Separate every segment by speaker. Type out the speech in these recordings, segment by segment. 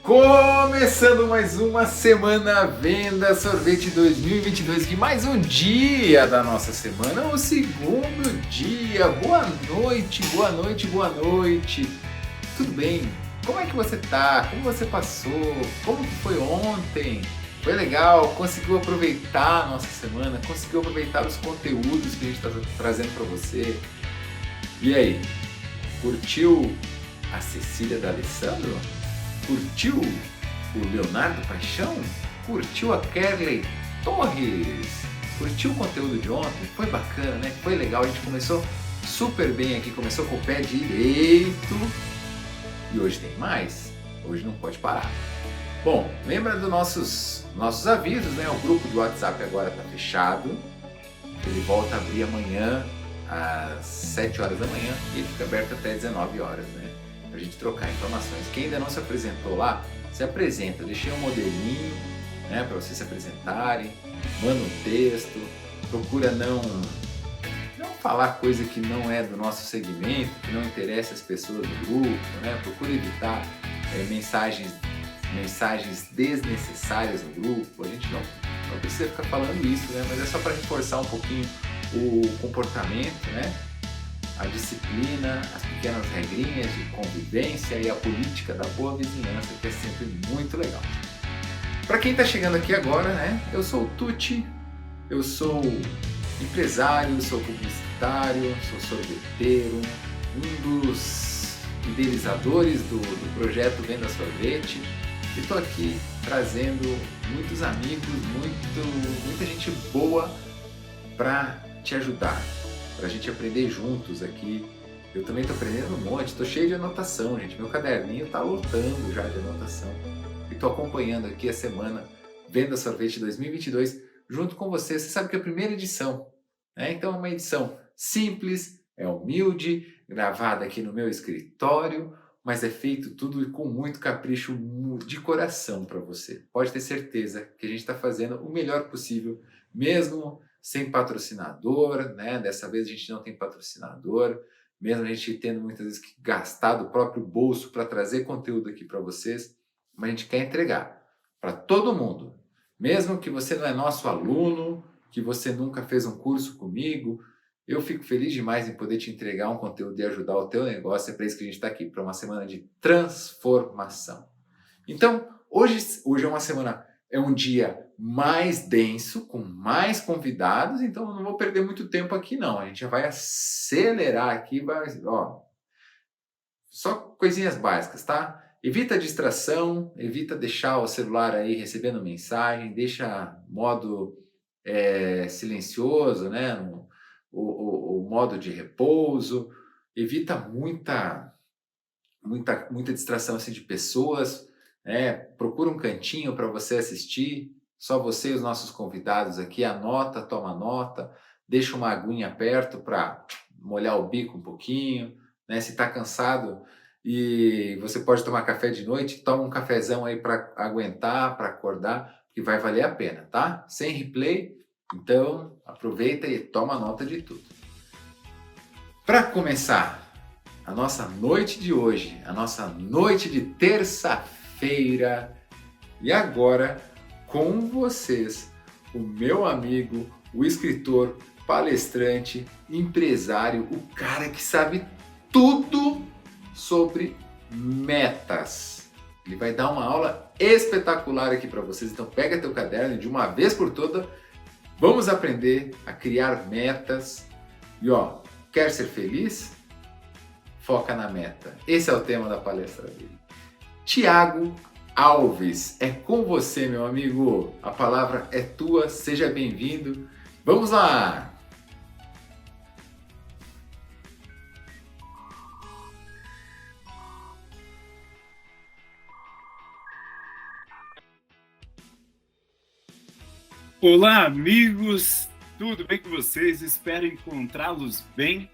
Speaker 1: Começando mais uma semana Venda Sorvete 2022, que mais um dia da nossa semana, o segundo dia. Boa noite, boa noite, boa noite. Tudo bem? Como é que você tá? Como você passou? Como que foi ontem? Foi legal? Conseguiu aproveitar a nossa semana? Conseguiu aproveitar os conteúdos que a gente está trazendo para você? E aí? Curtiu a Cecília D'Alessandro? Curtiu o Leonardo Paixão? Curtiu a Kerley Torres? Curtiu o conteúdo de ontem? Foi bacana, né? Foi legal, a gente começou super bem aqui, começou com o pé direito e hoje tem mais, hoje não pode parar. Bom, lembra dos nossos avisos, né? O grupo do WhatsApp agora está fechado, ele volta a abrir amanhã às 7 horas da manhã e ele fica aberto até 19 horas, né? Pra gente trocar informações. Quem ainda não se apresentou lá, se apresenta, deixei um modelinho, né, para vocês se apresentarem, manda um texto, procura não falar coisa que não é do nosso segmento, que não interessa as pessoas do grupo, né? Procura evitar mensagens desnecessárias no grupo. A gente não precisa ficar falando isso, né? Mas é só para reforçar um pouquinho o comportamento, né? A disciplina, as pequenas regrinhas de convivência e a política da boa vizinhança, que é sempre muito legal. Para quem está chegando aqui agora, né? Eu sou o Tucci, eu sou empresário, sou publicitário, sou sorveteiro, um dos idealizadores do projeto Venda Sorvete e estou aqui trazendo muitos amigos, muita gente boa para te ajudar, para a gente aprender juntos aqui. Eu também estou aprendendo um monte, estou cheio de anotação, gente. Meu caderninho está lotando já de anotação. E estou acompanhando aqui a semana Venda Sorvete 2022 junto com você. Você sabe que é a primeira edição, né? Então é uma edição simples, é humilde, gravada aqui no meu escritório, mas é feito tudo com muito capricho de coração para você. Pode ter certeza que a gente está fazendo o melhor possível, mesmo sem patrocinador, né? Dessa vez a gente não tem patrocinador, mesmo a gente tendo muitas vezes que gastar do próprio bolso para trazer conteúdo aqui para vocês, mas a gente quer entregar para todo mundo, mesmo que você não é nosso aluno, que você nunca fez um curso comigo. Eu fico feliz demais em poder te entregar um conteúdo e ajudar o teu negócio. É para isso que a gente está aqui, para uma semana de transformação. Então, hoje é uma semana, é um dia mais denso, com mais convidados, então eu não vou perder muito tempo aqui não. A gente já vai acelerar aqui, só coisinhas básicas, tá? Evita a distração, evita deixar o celular aí recebendo mensagem, deixa modo silencioso, né? O modo de repouso, evita muita distração assim, de pessoas, né? Procura um cantinho para você assistir, só você e os nossos convidados aqui, anota, toma nota, deixa uma aguinha perto para molhar o bico um pouquinho, né? Se está cansado e você pode tomar café de noite, toma um cafezão aí para aguentar, para acordar, que vai valer a pena, tá? Sem replay, então aproveita e toma nota de tudo. Para começar a nossa noite de hoje, a nossa noite de terça-feira, e agora com vocês, o meu amigo, o escritor, palestrante, empresário, o cara que sabe tudo sobre metas. Ele vai dar uma aula espetacular aqui para vocês, então pega teu caderno e de uma vez por toda, vamos aprender a criar metas. E quer ser feliz? Foca na meta. Esse é o tema da palestra dele. Tiago Alves, é com você, meu amigo. A palavra é tua, seja bem-vindo. Vamos lá!
Speaker 2: Olá, amigos! Tudo bem com vocês? Espero encontrá-los bem.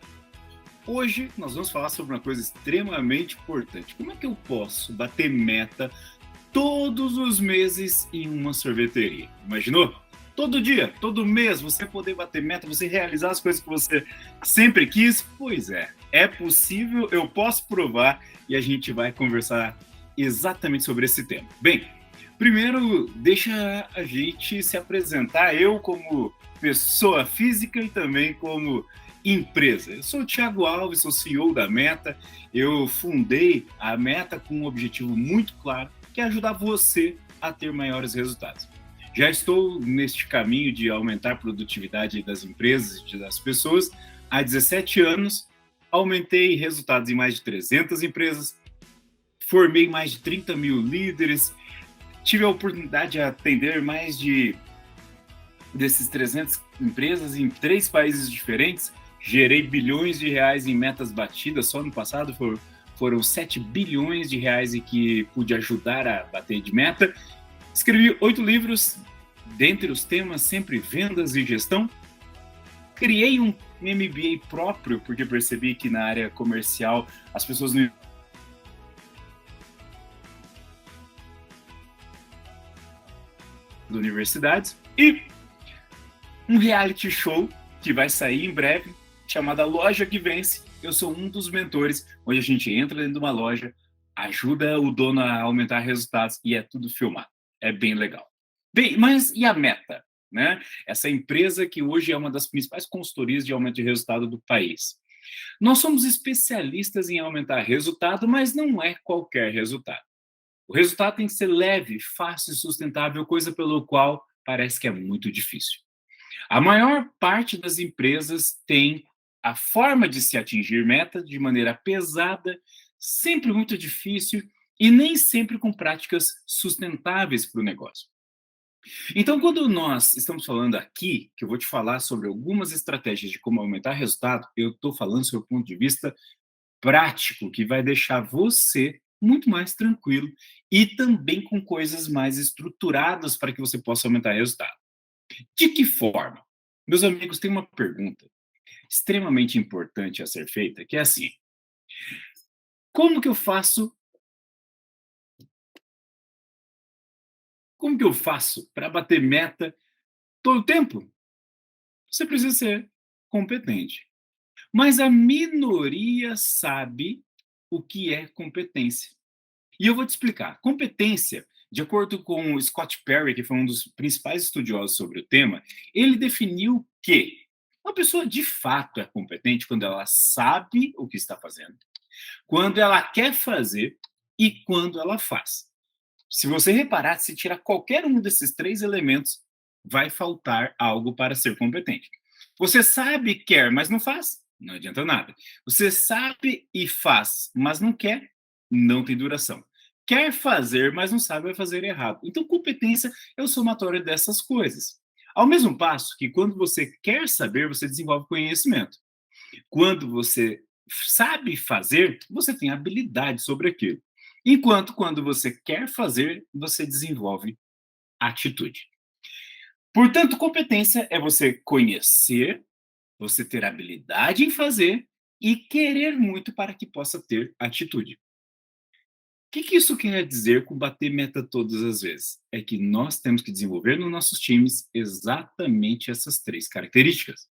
Speaker 2: Hoje nós vamos falar sobre uma coisa extremamente importante. Como é que eu posso bater meta todos os meses em uma sorveteria? Imaginou? Todo dia, todo mês, você poder bater meta, você realizar as coisas que você sempre quis? Pois é possível, eu posso provar e a gente vai conversar exatamente sobre esse tema. Bem, primeiro, deixa a gente se apresentar, eu como pessoa física e também como empresa. Eu sou o Thiago Alves, sou CEO da Meta. Eu fundei a Meta com um objetivo muito claro, que é ajudar você a ter maiores resultados. Já estou neste caminho de aumentar a produtividade das empresas e das pessoas há 17 anos. Aumentei resultados em mais de 300 empresas, formei mais de 30 mil líderes, tive a oportunidade de atender mais desses 300 empresas em 3 países diferentes, gerei bilhões de reais em metas batidas. Só no passado foram 7 bilhões de reais em que pude ajudar a bater de meta. Escrevi 8 livros, dentre os temas sempre vendas e gestão. Criei um MBA próprio, porque percebi que na área comercial as pessoas não universidades, e um reality show que vai sair em breve, chamada Loja que Vence. Eu sou um dos mentores, onde a gente entra dentro de uma loja, ajuda o dono a aumentar resultados e é tudo filmado. É bem legal. Bem, mas e a Meta? Né? Essa empresa que hoje é uma das principais consultorias de aumento de resultado do país. Nós somos especialistas em aumentar resultado, mas não é qualquer resultado. O resultado tem que ser leve, fácil e sustentável, coisa pelo qual parece que é muito difícil. A maior parte das empresas tem a forma de se atingir meta de maneira pesada, sempre muito difícil e nem sempre com práticas sustentáveis para o negócio. Então, quando nós estamos falando aqui, que eu vou te falar sobre algumas estratégias de como aumentar resultado, eu estou falando sobre o ponto de vista prático, que vai deixar você muito mais tranquilo e também com coisas mais estruturadas para que você possa aumentar resultado. De que forma? Meus amigos, tem uma pergunta extremamente importante a ser feita, que é assim: como que eu faço? Como que eu faço para bater meta todo o tempo? Você precisa ser competente. Mas a minoria sabe o que é competência. E eu vou te explicar. Competência, de acordo com o Scott Perry, que foi um dos principais estudiosos sobre o tema, ele definiu que uma pessoa de fato é competente quando ela sabe o que está fazendo, quando ela quer fazer e quando ela faz. Se você reparar, se tirar qualquer um desses 3 elementos, vai faltar algo para ser competente. Você sabe, quer, mas não faz, não adianta nada. Você sabe e faz, mas não quer, não tem duração. Quer fazer, mas não sabe, vai fazer errado. Então, competência é o somatório dessas coisas. Ao mesmo passo que quando você quer saber, você desenvolve conhecimento. Quando você sabe fazer, você tem habilidade sobre aquilo. Enquanto quando você quer fazer, você desenvolve atitude. Portanto, competência é você conhecer, você ter habilidade em fazer e querer muito para que possa ter atitude. O que isso quer dizer com bater meta todas as vezes? É que nós temos que desenvolver nos nossos times exatamente essas 3 características.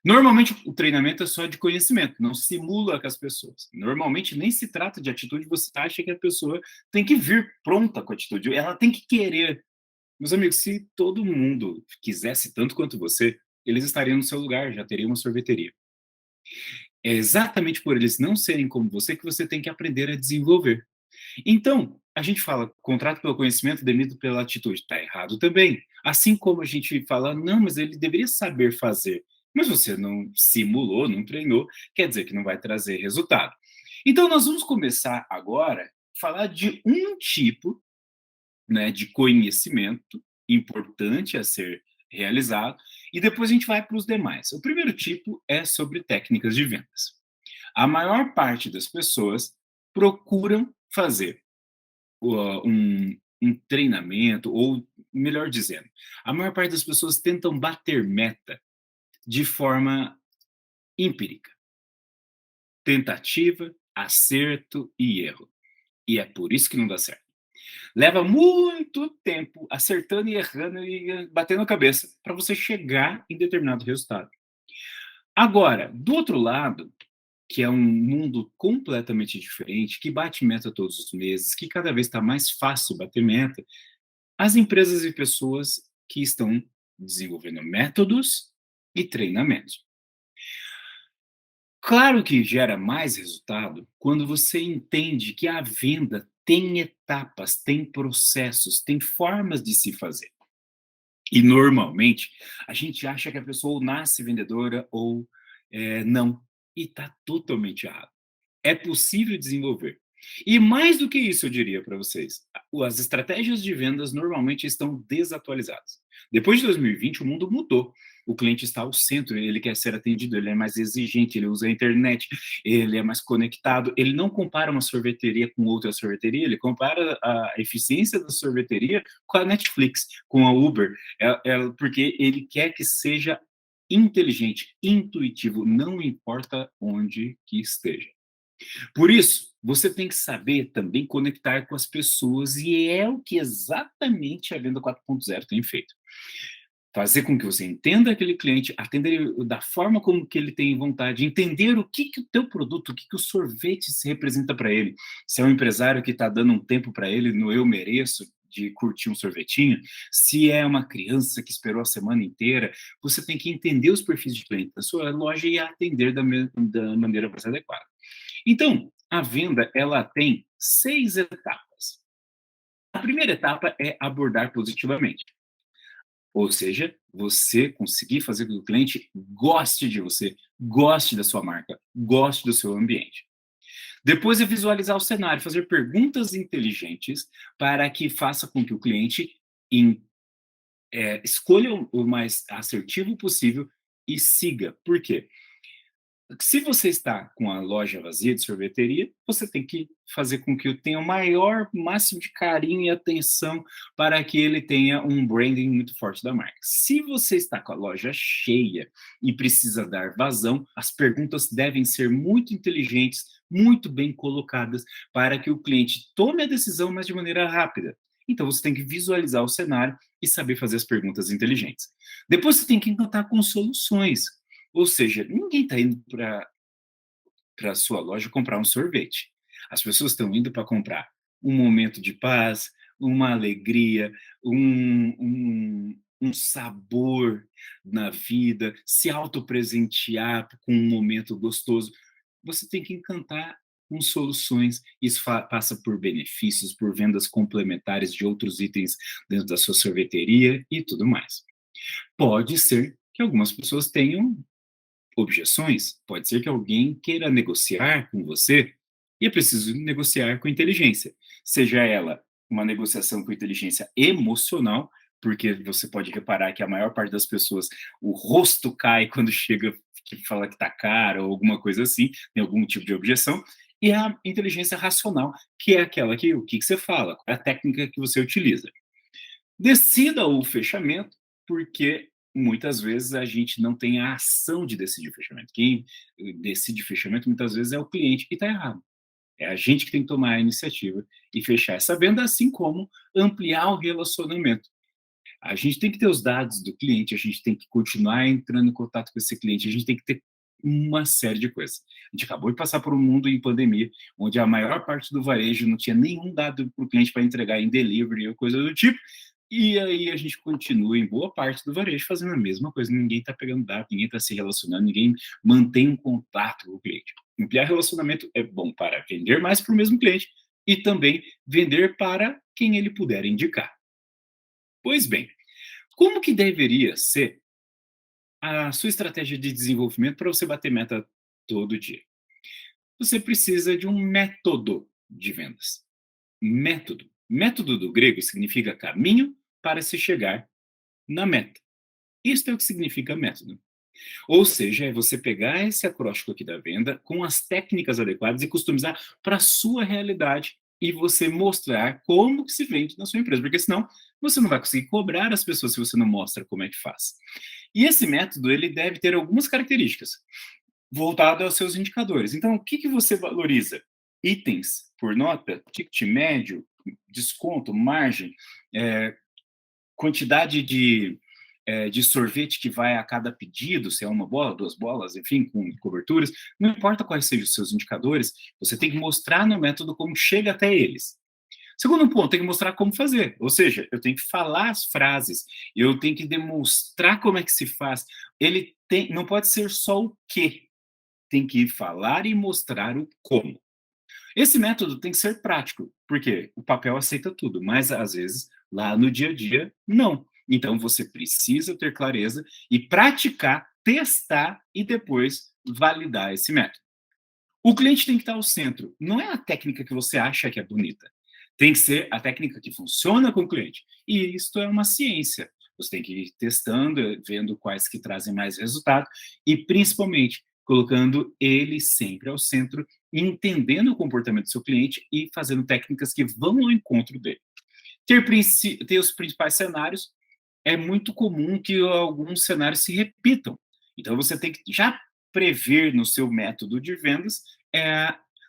Speaker 2: Normalmente, o treinamento é só de conhecimento, não simula com as pessoas. Normalmente, nem se trata de atitude, você acha que a pessoa tem que vir pronta com a atitude, ela tem que querer. Meus amigos, se todo mundo quisesse tanto quanto você, eles estariam no seu lugar, já teriam uma sorveteria. É exatamente por eles não serem como você que você tem que aprender a desenvolver. Então, a gente fala, contrato pelo conhecimento, demito pela atitude. Está errado também. Assim como a gente fala, não, mas ele deveria saber fazer. Mas você não simulou, não treinou, quer dizer que não vai trazer resultado. Então, nós vamos começar agora a falar de um tipo, né, de conhecimento importante a ser realizado, e depois a gente vai para os demais. O primeiro tipo é sobre técnicas de vendas. A maior parte das pessoas procuram fazer um treinamento, ou melhor dizendo, a maior parte das pessoas tentam bater meta de forma empírica. Tentativa, acerto e erro. E é por isso que não dá certo. Leva muito tempo acertando e errando e batendo a cabeça para você chegar em determinado resultado. Agora, do outro lado, que é um mundo completamente diferente, que bate meta todos os meses, que cada vez está mais fácil bater meta, as empresas e pessoas que estão desenvolvendo métodos e treinamentos. Claro que gera mais resultado quando você entende que a venda tem etapas, tem processos, tem formas de se fazer. E normalmente a gente acha que a pessoa ou nasce vendedora ou não. E está totalmente errado. É possível desenvolver. E mais do que isso, eu diria para vocês, as estratégias de vendas normalmente estão desatualizadas. Depois de 2020, o mundo mudou. O cliente está ao centro, ele quer ser atendido, ele é mais exigente, ele usa a internet, ele é mais conectado. Ele não compara uma sorveteria com outra sorveteria, ele compara a eficiência da sorveteria com a Netflix, com a Uber, porque ele quer que seja inteligente, intuitivo, não importa onde que esteja. Por isso, você tem que saber também conectar com as pessoas, e é o que exatamente a Venda 4.0 tem feito. Fazer com que você entenda aquele cliente, atender ele da forma como que ele tem vontade, entender o que o teu produto, o que o sorvete se representa para ele. Se é um empresário que está dando um tempo para ele no Eu Mereço, de curtir um sorvetinho, se é uma criança que esperou a semana inteira, você tem que entender os perfis de cliente da sua loja e atender da maneira mais adequada. Então, a venda, ela tem 6 etapas. A primeira etapa é abordar positivamente, ou seja, você conseguir fazer com que o cliente goste de você, goste da sua marca, goste do seu ambiente. Depois é visualizar o cenário, fazer perguntas inteligentes para que faça com que o cliente escolha o mais assertivo possível e siga. Por quê? Se você está com a loja vazia de sorveteria, você tem que fazer com que tenha o maior máximo de carinho e atenção para que ele tenha um branding muito forte da marca. Se você está com a loja cheia e precisa dar vazão, as perguntas devem ser muito inteligentes, muito bem colocadas, para que o cliente tome a decisão, mas de maneira rápida. Então você tem que visualizar o cenário e saber fazer as perguntas inteligentes. Depois você tem que encantar com soluções. Ou seja, ninguém está indo para a sua loja comprar um sorvete. As pessoas estão indo para comprar um momento de paz, uma alegria, um sabor na vida, se autopresentear com um momento gostoso. Você tem que encantar com soluções. Isso passa por benefícios, por vendas complementares de outros itens dentro da sua sorveteria e tudo mais. Pode ser que algumas pessoas tenham objeções, pode ser que alguém queira negociar com você e é preciso negociar com inteligência. Seja ela uma negociação com inteligência emocional, porque você pode reparar que a maior parte das pessoas, o rosto cai quando chega que fala que está caro ou alguma coisa assim, tem algum tipo de objeção, e a inteligência racional, que é aquela que o que você fala, qual é a técnica que você utiliza. Decida o fechamento, porque muitas vezes a gente não tem a ação de decidir o fechamento. Quem decide fechamento muitas vezes é o cliente que está errado. É a gente que tem que tomar a iniciativa e fechar essa venda, assim como ampliar o relacionamento. A gente tem que ter os dados do cliente, a gente tem que continuar entrando em contato com esse cliente, a gente tem que ter uma série de coisas. A gente acabou de passar por um mundo em pandemia, onde a maior parte do varejo não tinha nenhum dado para o cliente para entregar em delivery ou coisa do tipo, e aí a gente continua em boa parte do varejo fazendo a mesma coisa. Ninguém está pegando dado, ninguém está se relacionando, ninguém mantém um contato com o cliente. Ampliar relacionamento é bom para vender mais para o mesmo cliente e também vender para quem ele puder indicar. Pois bem, como que deveria ser a sua estratégia de desenvolvimento para você bater meta todo dia? Você precisa de um método de vendas. Método. Método do grego significa caminho para se chegar na meta. Isso é o que significa método. Ou seja, é você pegar esse acróstico aqui da venda com as técnicas adequadas e customizar para a sua realidade e você mostrar como que se vende na sua empresa, porque senão você não vai conseguir cobrar as pessoas se você não mostra como é que faz. E esse método, ele deve ter algumas características voltado aos seus indicadores. Então, o que você valoriza? Itens por nota, ticket médio, desconto, margem, quantidade de de sorvete que vai a cada pedido, se é uma bola, duas bolas, enfim, com coberturas, não importa quais sejam os seus indicadores, você tem que mostrar no método como chega até eles. Segundo ponto, tem que mostrar como fazer, ou seja, eu tenho que falar as frases, eu tenho que demonstrar como é que se faz. Não pode ser só o que, tem que falar e mostrar o como. Esse método tem que ser prático, porque o papel aceita tudo, mas às vezes lá no dia a dia não. Então você precisa ter clareza e praticar, testar e depois validar esse método. O cliente tem que estar ao centro. Não é a técnica que você acha que é bonita. Tem que ser a técnica que funciona com o cliente. E isto é uma ciência. Você tem que ir testando, vendo quais que trazem mais resultado e, principalmente, colocando ele sempre ao centro, entendendo o comportamento do seu cliente e fazendo técnicas que vão ao encontro dele. Ter os principais cenários, é muito comum que alguns cenários se repitam. Então, você tem que já prever no seu método de vendas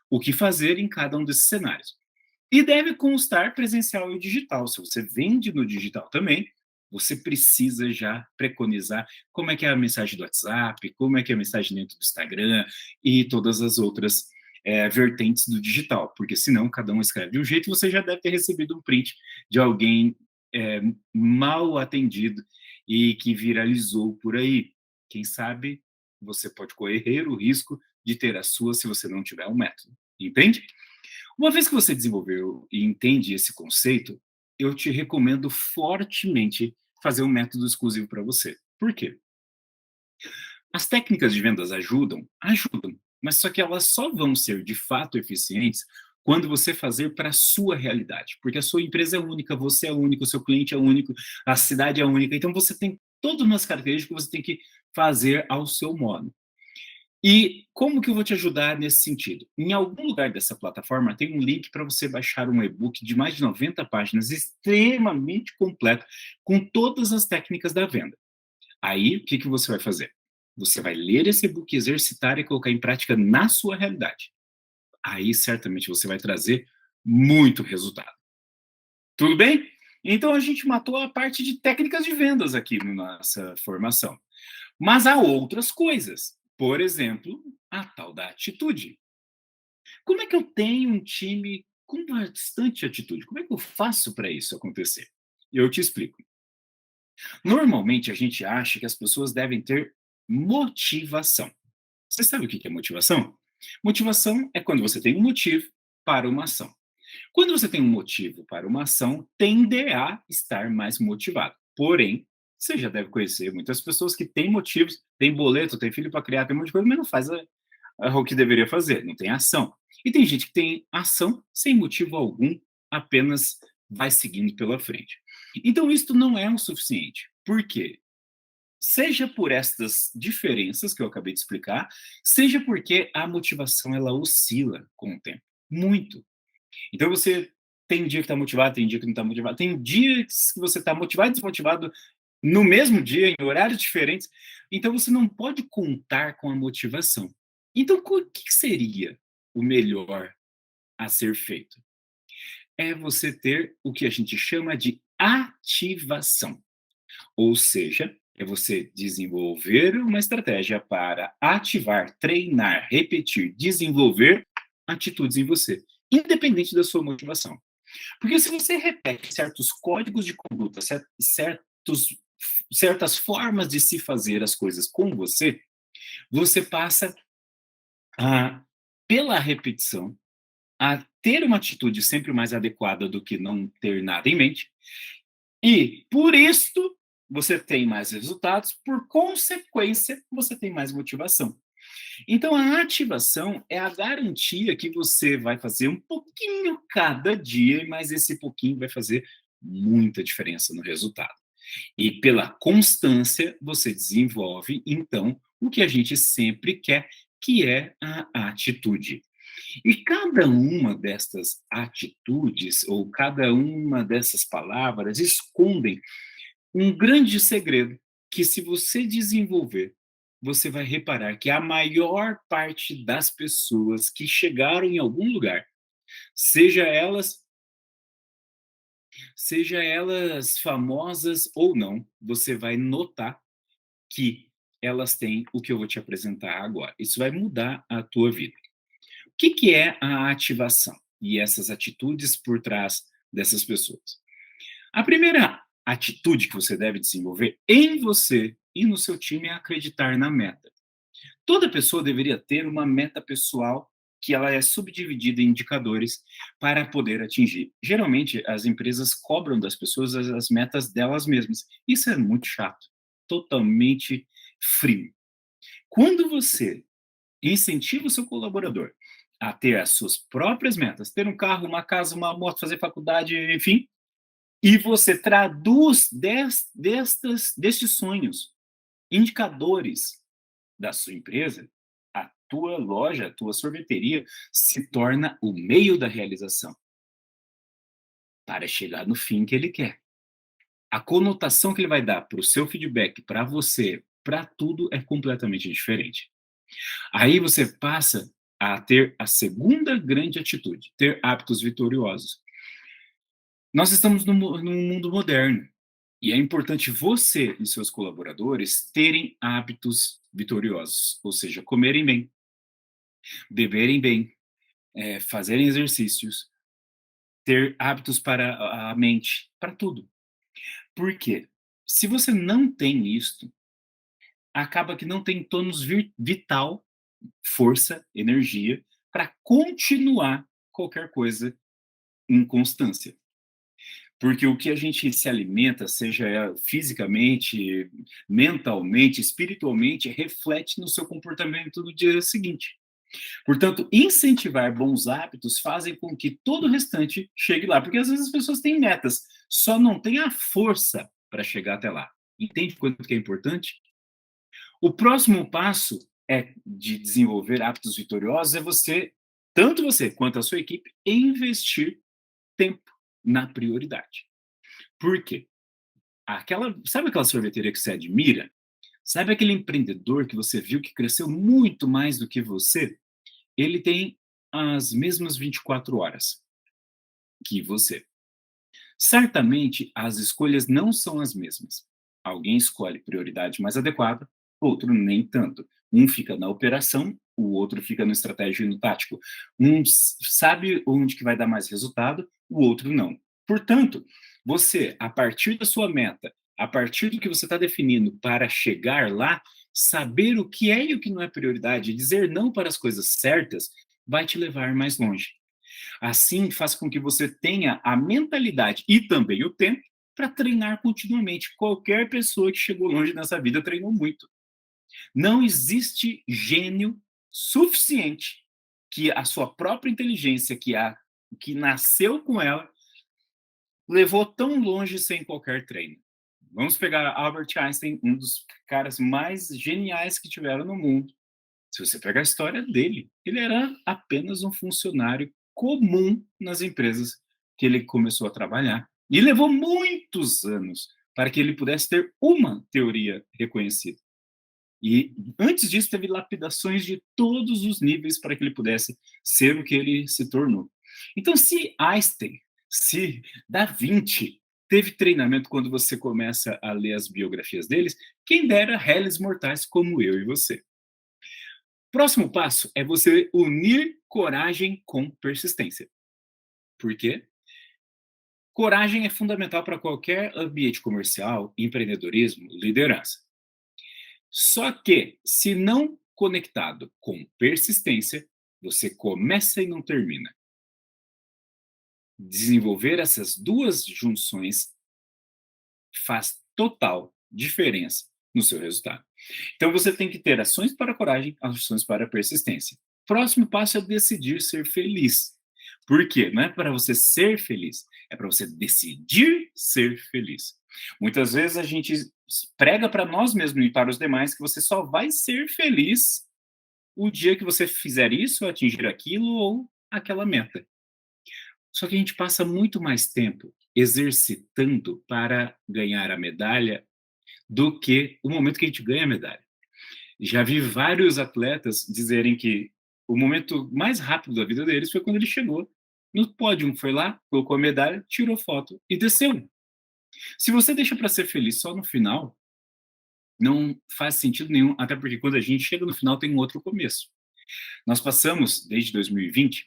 Speaker 2: o que fazer em cada um desses cenários. E deve constar presencial e digital. Se você vende no digital também, você precisa já preconizar como é que é a mensagem do WhatsApp, como é que é a mensagem dentro do Instagram e todas as outras vertentes do digital, porque senão cada um escreve de um jeito e você já deve ter recebido um print de alguém mal atendido e que viralizou por aí. Quem sabe você pode correr o risco de ter a sua se você não tiver um método, entende? Uma vez que você desenvolveu e entende esse conceito, eu te recomendo fortemente fazer um método exclusivo para você. Por quê? As técnicas de vendas ajudam, mas só que elas só vão ser de fato eficientes quando você fazer para a sua realidade, porque a sua empresa é única, você é único, o seu cliente é único, a cidade é única, então você tem todas umas características que você tem que fazer ao seu modo. E como que eu vou te ajudar nesse sentido? Em algum lugar dessa plataforma tem um link para você baixar um e-book de mais de 90 páginas, extremamente completo, com todas as técnicas da venda. Aí, o que que você vai fazer? Você vai ler esse e-book, exercitar e colocar em prática na sua realidade. Aí, certamente, você vai trazer muito resultado. Tudo bem? Então, a gente matou a parte de técnicas de vendas aqui na nossa formação. Mas há outras coisas. Por exemplo, a tal da atitude. Como é que eu tenho um time com bastante atitude? Como é que eu faço para isso acontecer? Eu te explico. Normalmente, a gente acha que as pessoas devem ter motivação. Você sabe o que é motivação? Motivação é quando você tem um motivo para uma ação. Quando você tem um motivo para uma ação, tende a estar mais motivado. Porém, você já deve conhecer muitas pessoas que têm motivos, têm boleto, têm filho para criar, tem um monte de coisa, mas não faz o que deveria fazer, não tem ação. E tem gente que tem ação sem motivo algum, apenas vai seguindo pela frente. Então, isso não é o suficiente. Por quê? Seja por estas diferenças que eu acabei de explicar, seja porque a motivação ela oscila com o tempo, muito. Então você tem dia que está motivado, tem dia que não está motivado, tem dias que você está motivado e desmotivado no mesmo dia, em horários diferentes. Então você não pode contar com a motivação. Então o que seria o melhor a ser feito? É você ter o que a gente chama de ativação. Ou seja, é você desenvolver uma estratégia para ativar, treinar, repetir, desenvolver atitudes em você, independente da sua motivação. Porque se você repete certos códigos de conduta, certas formas de se fazer as coisas com você, você passa a, pela repetição, a ter uma atitude sempre mais adequada do que não ter nada em mente. E, por isso, você tem mais resultados, por consequência, você tem mais motivação. Então, a ativação é a garantia que você vai fazer um pouquinho cada dia, mas esse pouquinho vai fazer muita diferença no resultado. E pela constância, você desenvolve, então, o que a gente sempre quer, que é a atitude. E cada uma destas atitudes, ou cada uma dessas palavras, escondem um grande segredo que, se você desenvolver, você vai reparar que a maior parte das pessoas que chegaram em algum lugar, seja elas seja elas famosas ou não, você vai notar que elas têm o que eu vou te apresentar agora. Isso vai mudar a tua vida. O que, que é a ativação e essas atitudes por trás dessas pessoas? A primeira atitude que você deve desenvolver em você e no seu time é acreditar na meta. Toda pessoa deveria ter uma meta pessoal que ela é subdividida em indicadores para poder atingir. Geralmente, as empresas cobram das pessoas as metas delas mesmas. Isso é muito chato, totalmente frio. Quando você incentiva o seu colaborador a ter as suas próprias metas, ter um carro, uma casa, uma moto, fazer faculdade, enfim, e você traduz destes sonhos, indicadores da sua empresa, a tua loja, a tua sorveteria se torna o meio da realização para chegar no fim que ele quer. A conotação que ele vai dar para o seu feedback, para você, para tudo é completamente diferente. Aí você passa a ter a segunda grande atitude, ter hábitos vitoriosos. Nós estamos num mundo moderno e é importante você e seus colaboradores terem hábitos vitoriosos, ou seja, comerem bem, beberem bem, fazerem exercícios, ter hábitos para a mente, para tudo. Por quê? Se você não tem isto, acaba que não tem tônus vital, força, energia, para continuar qualquer coisa em constância. Porque o que a gente se alimenta, seja fisicamente, mentalmente, espiritualmente, reflete no seu comportamento no dia seguinte. Portanto, incentivar bons hábitos fazem com que todo o restante chegue lá, porque às vezes as pessoas têm metas, só não têm a força para chegar até lá. Entende quanto que é importante? O próximo passo é de desenvolver hábitos vitoriosos é você, tanto você quanto a sua equipe, investir tempo na prioridade. Por quê? Sabe aquela sorveteria que você admira? Sabe aquele empreendedor que você viu que cresceu muito mais do que você? Ele tem as mesmas 24 horas que você. Certamente, as escolhas não são as mesmas. Alguém escolhe prioridade mais adequada, outro nem tanto. Um fica na operação, o outro fica no estratégico e no tático. Um sabe onde que vai dar mais resultado, o outro não. Portanto, você, a partir da sua meta, a partir do que você está definindo para chegar lá, saber o que é e o que não é prioridade, dizer não para as coisas certas, vai te levar mais longe. Assim, faz com que você tenha a mentalidade e também o tempo para treinar continuamente. Qualquer pessoa que chegou longe nessa vida treinou muito. Não existe gênio suficiente que a sua própria inteligência, que nasceu com ela, levou tão longe sem qualquer treino. Vamos pegar Albert Einstein, um dos caras mais geniais que tiveram no mundo. Se você pegar a história dele, ele era apenas um funcionário comum nas empresas que ele começou a trabalhar. E levou muitos anos para que ele pudesse ter uma teoria reconhecida. E antes disso, teve lapidações de todos os níveis para que ele pudesse ser o que ele se tornou. Então, se Einstein, se Da Vinci teve treinamento quando você começa a ler as biografias deles, quem dera réis mortais como eu e você. Próximo passo é você unir coragem com persistência. Por quê? Coragem é fundamental para qualquer ambiente comercial, empreendedorismo, liderança. Só que, se não conectado com persistência, você começa e não termina. Desenvolver essas duas junções faz total diferença no seu resultado. Então você tem que ter ações para a coragem, ações para a persistência. Próximo passo é decidir ser feliz. Por quê? Não é para você ser feliz, é para você decidir ser feliz. Muitas vezes a gente prega para nós mesmos e para os demais que você só vai ser feliz o dia que você fizer isso, atingir aquilo ou aquela meta. Só que a gente passa muito mais tempo exercitando para ganhar a medalha do que o momento que a gente ganha a medalha. Já vi vários atletas dizerem que o momento mais rápido da vida deles foi quando ele chegou no pódio, foi lá, colocou a medalha, tirou foto e desceu. Se você deixa para ser feliz só no final, não faz sentido nenhum, até porque quando a gente chega no final tem um outro começo. Nós passamos, desde 2020,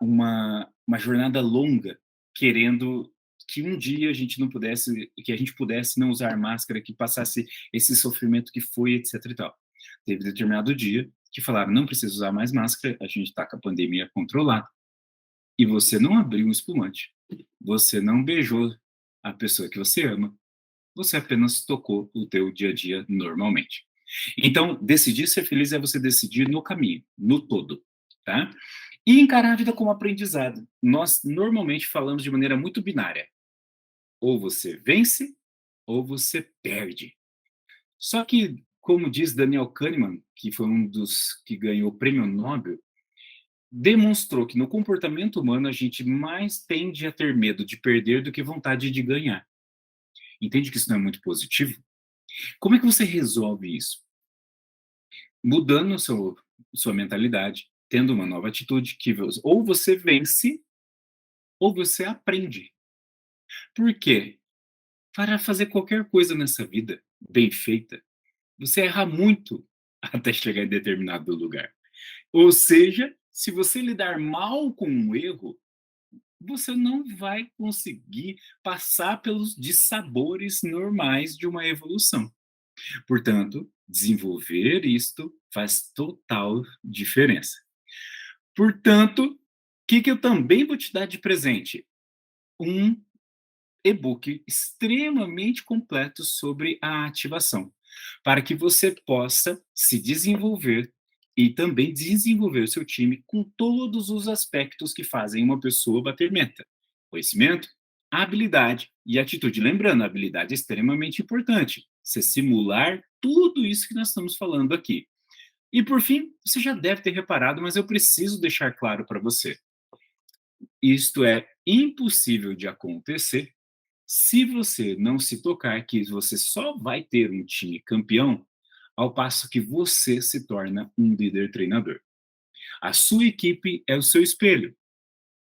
Speaker 2: uma jornada longa querendo que um dia a gente não pudesse, que a gente pudesse não usar máscara, que passasse esse sofrimento que foi, etc e tal. Teve determinado dia que falaram, não precisa usar mais máscara, a gente está com a pandemia controlada. E você não abriu um espumante, você não beijou a pessoa que você ama, você apenas tocou o teu dia a dia normalmente. Então, decidir ser feliz é você decidir no caminho, no todo, tá? E encarar a vida como aprendizado. Nós normalmente falamos de maneira muito binária. Ou você vence, ou você perde. Só que, como diz Daniel Kahneman, que foi um dos que ganhou o prêmio Nobel, demonstrou que no comportamento humano a gente mais tende a ter medo de perder do que vontade de ganhar. Entende que isso não é muito positivo? Como é que você resolve isso? Mudando sua mentalidade, tendo uma nova atitude, que ou você vence, ou você aprende. Por quê? Para fazer qualquer coisa nessa vida bem feita, você erra muito até chegar em determinado lugar. Ou seja, se você lidar mal com um erro, você não vai conseguir passar pelos dissabores normais de uma evolução. Portanto, desenvolver isto faz total diferença. Portanto, o que eu também vou te dar de presente? Um e-book extremamente completo sobre a ativação, para que você possa se desenvolver e também desenvolver o seu time com todos os aspectos que fazem uma pessoa bater meta. Conhecimento, habilidade e atitude. Lembrando, a habilidade é extremamente importante. Você simular tudo isso que nós estamos falando aqui. E por fim, você já deve ter reparado, mas eu preciso deixar claro para você. Isto é impossível de acontecer se você não se tocar que você só vai ter um time campeão ao passo que você se torna um líder treinador. A sua equipe é o seu espelho.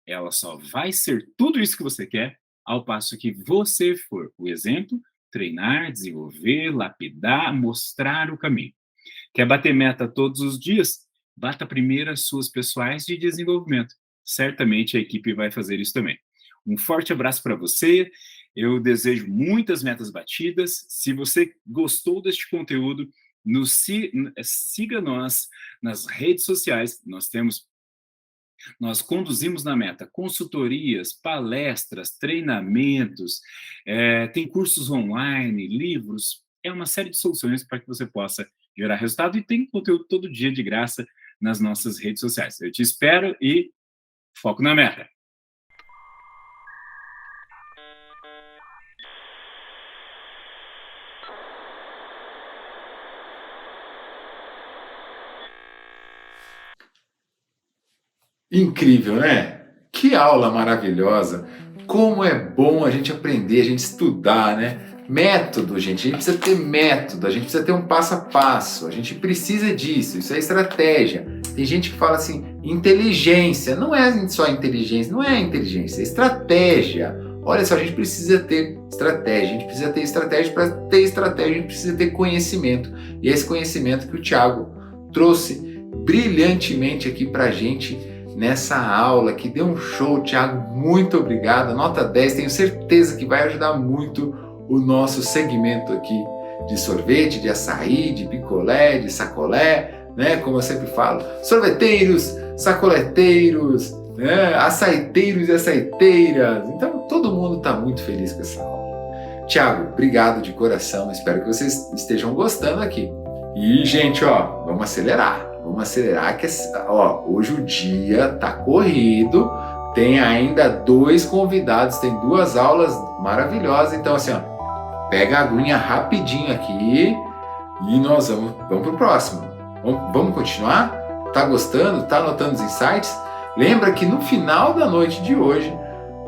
Speaker 2: Ela só vai ser tudo isso que você quer ao passo que você for o exemplo, treinar, desenvolver, lapidar, mostrar o caminho. Quer bater meta todos os dias? Bata primeiro as suas pessoais de desenvolvimento. Certamente a equipe vai fazer isso também. Um forte abraço para você. Eu desejo muitas metas batidas. Se você gostou deste conteúdo, siga nós nas redes sociais. Nós conduzimos na meta consultorias, palestras, treinamentos, tem cursos online, livros, é uma série de soluções para que você possa gerar resultado e tem conteúdo todo dia de graça nas nossas redes sociais. Eu te espero e foco na meta.
Speaker 1: Incrível, né? Que aula maravilhosa! Como é bom a gente aprender, a gente estudar, né? Método, gente. A gente precisa ter método, a gente precisa ter um passo a passo, a gente precisa disso, isso é estratégia. Tem gente que fala assim, inteligência. Não é só inteligência, não é inteligência, é estratégia. Olha só, a gente precisa ter estratégia, a gente precisa ter estratégia. Para ter estratégia, a gente precisa ter conhecimento. E é esse conhecimento que o Thiago trouxe brilhantemente aqui pra gente nessa aula, que deu um show. Thiago, muito obrigado, nota 10, tenho certeza que vai ajudar muito o nosso segmento aqui de sorvete, de açaí, de picolé, de sacolé, né? Como eu sempre falo, sorveteiros, sacoleteiros, né? Açaiteiros e açaiteiras. Então todo mundo está muito feliz com essa aula. Thiago, obrigado de coração, espero que vocês estejam gostando aqui. E gente, ó, vamos acelerar que ó, hoje o dia tá corrido, tem ainda 2 convidados, tem 2 aulas maravilhosas, então assim, ó, pega a aguinha rapidinho aqui e nós vamos pro próximo. Vamos continuar? Tá gostando? Tá anotando os insights? Lembra que no final da noite de hoje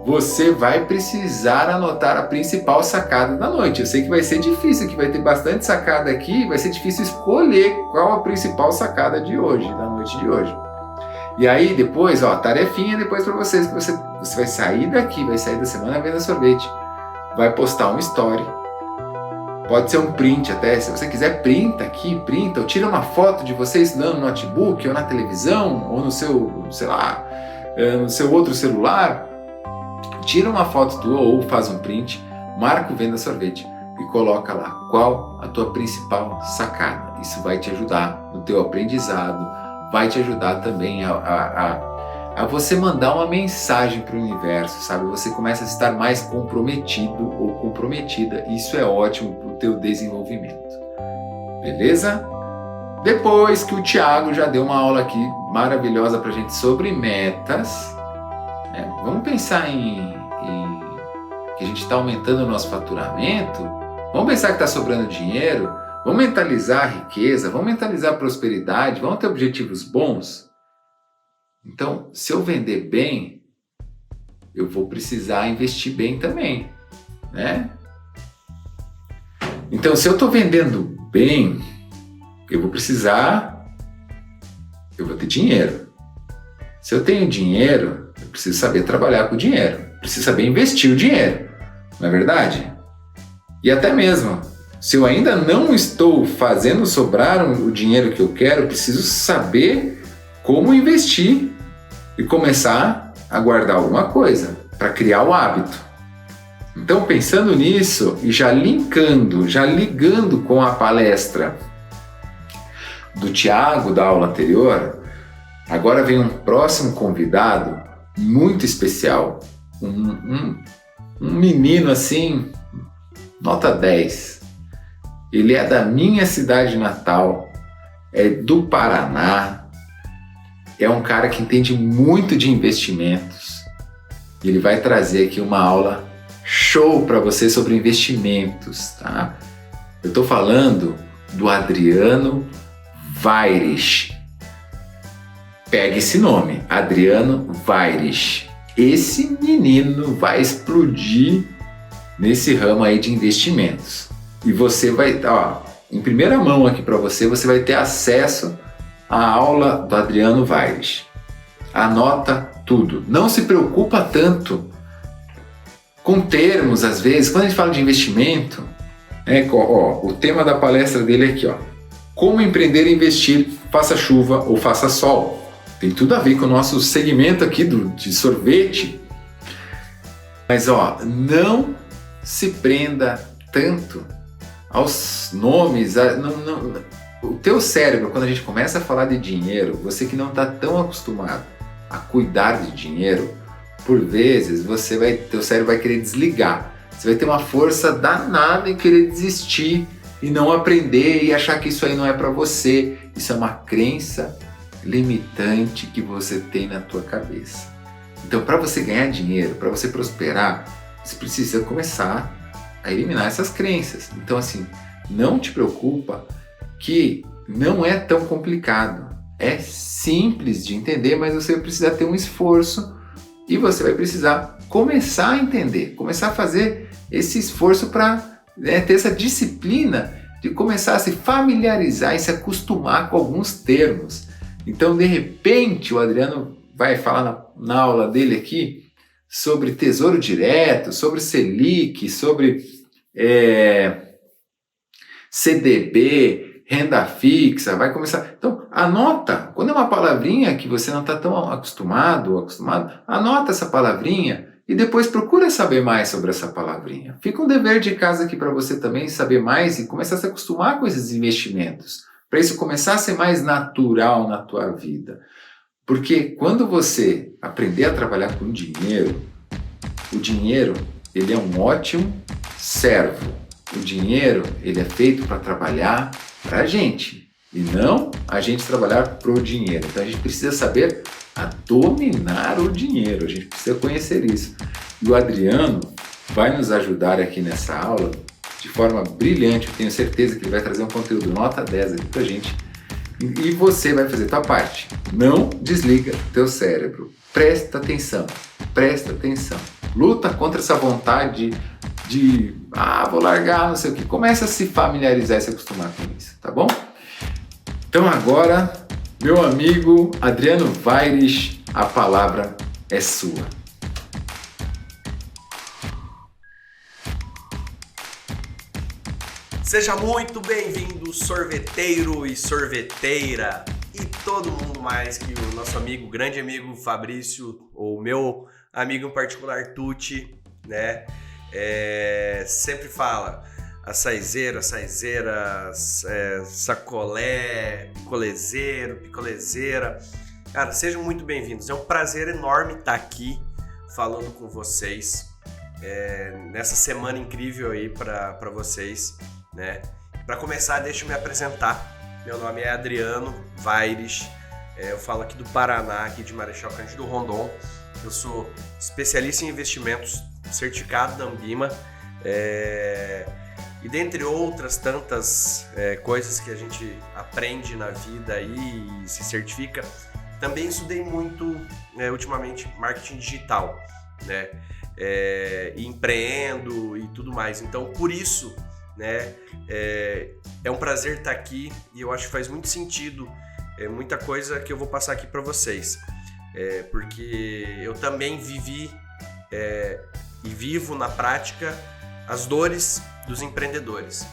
Speaker 1: você vai precisar anotar a principal sacada da noite. Eu sei que vai ser difícil, que vai ter bastante sacada aqui, vai ser difícil escolher qual a principal sacada de hoje, da noite de hoje. E aí depois, ó, tarefinha depois para vocês, que você vai sair daqui, vai sair da semana Venda Sorvete, vai postar um story, pode ser um print até, se você quiser printa aqui, printa, ou tira uma foto de você estudando no notebook, ou na televisão, ou no seu, sei lá, no seu outro celular, tira uma foto tua ou faz um print, marca o Venda Sorvete e coloca lá qual a tua principal sacada. Isso vai te ajudar no teu aprendizado, vai te ajudar também a você mandar uma mensagem para o universo, sabe? Você começa a estar mais comprometido ou comprometida. Isso é ótimo para o teu desenvolvimento. Beleza? Depois que o Thiago já deu uma aula aqui maravilhosa para a gente sobre metas, né? Vamos pensar em que a gente está aumentando o nosso faturamento, vamos pensar que está sobrando dinheiro, vamos mentalizar a riqueza, vamos mentalizar a prosperidade, vamos ter objetivos bons. Então, se eu vender bem, eu vou precisar investir bem também, né? Então, se eu estou vendendo bem, eu vou ter dinheiro. Se eu tenho dinheiro, eu preciso saber trabalhar com o dinheiro, preciso saber investir o dinheiro, não é verdade? E até mesmo, se eu ainda não estou fazendo sobrar o dinheiro que eu quero, eu preciso saber como investir e começar a guardar alguma coisa para criar o hábito. Então, pensando nisso e já ligando com a palestra do Thiago da aula anterior, agora vem um próximo convidado muito especial, um menino assim, nota 10. Ele é da minha cidade natal, é do Paraná, é um cara que entende muito de investimentos. Ele vai trazer aqui uma aula show para você sobre investimentos, tá? Eu estou falando do Adriano Vaires. Pega esse nome, Adriano Vaires. Esse menino vai explodir nesse ramo aí de investimentos. E você vai, ó, em primeira mão aqui para você, você vai ter acesso à aula do Adriano Vaires. Anota tudo. Não se preocupa tanto com termos, às vezes, quando a gente fala de investimento, o tema da palestra dele é aqui, ó. Como empreender e investir, faça chuva ou faça sol. Tem tudo a ver com o nosso segmento aqui de sorvete. Mas, ó, não se prenda tanto aos nomes. O teu cérebro, quando a gente começa a falar de dinheiro, você que não está tão acostumado a cuidar de dinheiro, por vezes teu cérebro vai querer desligar. Você vai ter uma força danada em querer desistir e não aprender e achar que isso aí não é para você. Isso é uma crença limitante que você tem na tua cabeça. Então, para você ganhar dinheiro, para você prosperar, você precisa começar a eliminar essas crenças. Então, assim, não te preocupa que não é tão complicado. É simples de entender, mas você vai precisar ter um esforço e você vai precisar começar a entender, começar a fazer esse esforço para ter essa disciplina de começar a se familiarizar e se acostumar com alguns termos. Então, de repente, o Adriano vai falar na aula dele aqui sobre tesouro direto, sobre Selic, sobre CDB, renda fixa, vai começar. Então, anota. Quando é uma palavrinha que você não está tão acostumado, anota essa palavrinha e depois procura saber mais sobre essa palavrinha. Fica um dever de casa aqui para você também saber mais e começar a se acostumar com esses investimentos, para isso começar a ser mais natural na tua vida. Porque quando você aprender a trabalhar com dinheiro, o dinheiro ele é um ótimo servo. O dinheiro ele é feito para trabalhar para a gente e não a gente trabalhar pro dinheiro. Então a gente precisa saber a dominar o dinheiro, a gente precisa conhecer isso. E o Adriano vai nos ajudar aqui nessa aula de forma brilhante. Eu tenho certeza que ele vai trazer um conteúdo nota 10 aqui pra gente. E você vai fazer a tua parte. Não desliga teu cérebro. Presta atenção. Luta contra essa vontade de vou largar, não sei o que. Começa a se familiarizar e se acostumar com isso, tá bom? Então agora Meu amigo Adriano Vaires, a palavra é sua.
Speaker 3: Seja muito bem-vindo, sorveteiro e sorveteira e todo mundo mais que o nosso amigo, grande amigo Fabrício, ou meu amigo em particular Tucci, né? Sempre fala açaizeiro, sacolé, picolezeiro, picolezeira. Cara, sejam muito bem-vindos. É um prazer enorme estar aqui falando com vocês nessa semana incrível aí para vocês, né? Para começar, deixa eu me apresentar. Meu nome é Adriano Vaires. Eu falo aqui do Paraná, aqui de Marechal Cândido Rondon. Eu sou especialista em investimentos, certificado da Ambima. E dentre outras tantas coisas que a gente aprende na vida aí e se certifica, também estudei muito ultimamente marketing digital, né? E empreendo e tudo mais. Então, por isso, né, é um prazer estar aqui e eu acho que faz muito sentido muita coisa que eu vou passar aqui para vocês. Porque eu também vivi e vivo na prática as dores dos empreendedores.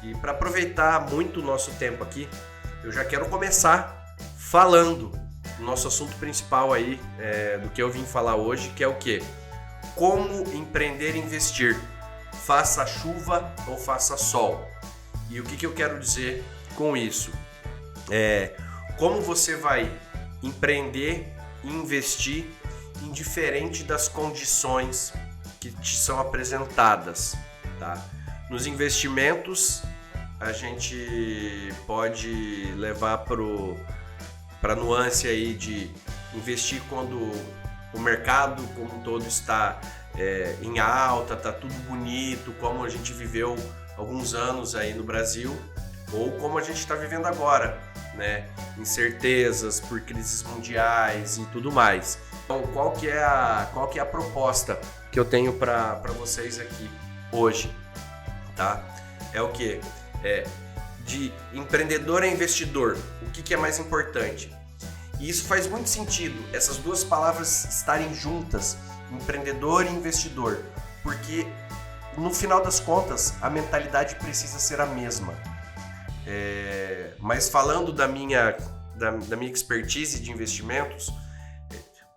Speaker 3: E para aproveitar muito o nosso tempo aqui, eu já quero começar falando do nosso assunto principal aí, do que eu vim falar hoje, que é o quê? Como empreender e investir, faça chuva ou faça sol. E o que eu quero dizer com isso? Como você vai empreender e investir indiferente das condições que te são apresentadas, tá? Nos investimentos, a gente pode levar para nuance aí de investir quando o mercado como um todo está em alta, tá tudo bonito, como a gente viveu alguns anos aí no Brasil, ou como a gente está vivendo agora, né? Incertezas por crises mundiais e tudo mais. Então, qual que é a proposta que eu tenho para vocês aqui hoje, tá? É o quê? De empreendedor a investidor. O que é mais importante? E isso faz muito sentido, essas duas palavras estarem juntas, empreendedor e investidor, porque no final das contas a mentalidade precisa ser a mesma. Mas falando da minha expertise de investimentos,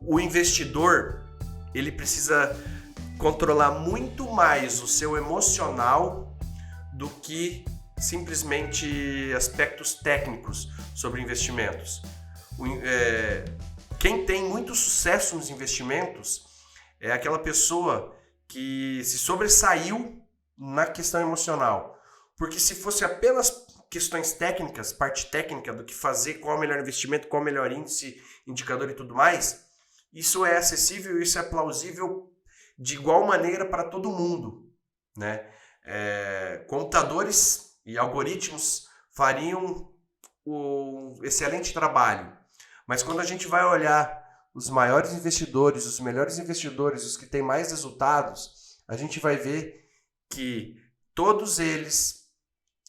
Speaker 3: o investidor ele precisa controlar muito mais o seu emocional do que simplesmente aspectos técnicos sobre investimentos. Quem tem muito sucesso nos investimentos é aquela pessoa que se sobressaiu na questão emocional. Porque se fosse apenas questões técnicas, parte técnica do que fazer, qual é o melhor investimento, qual é o melhor índice, indicador e tudo mais, isso é acessível, isso é plausível de igual maneira para todo mundo, né? Computadores e algoritmos fariam um excelente trabalho, mas quando a gente vai olhar os maiores investidores, os melhores investidores, os que têm mais resultados, a gente vai ver que todos eles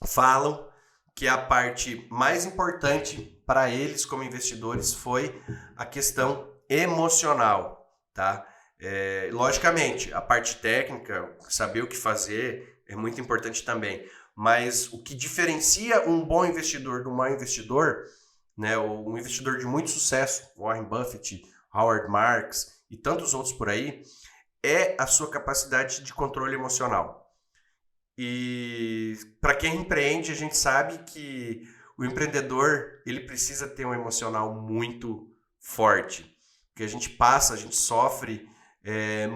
Speaker 3: falam que a parte mais importante para eles como investidores foi a questão emocional, tá? Logicamente, a parte técnica, saber o que fazer é muito importante também, mas o que diferencia um bom investidor de um mau investidor, né, um investidor de muito sucesso, Warren Buffett, Howard Marks e tantos outros por aí, é a sua capacidade de controle emocional. E para quem empreende, a gente sabe que o empreendedor ele precisa ter um emocional muito forte, porque a gente sofre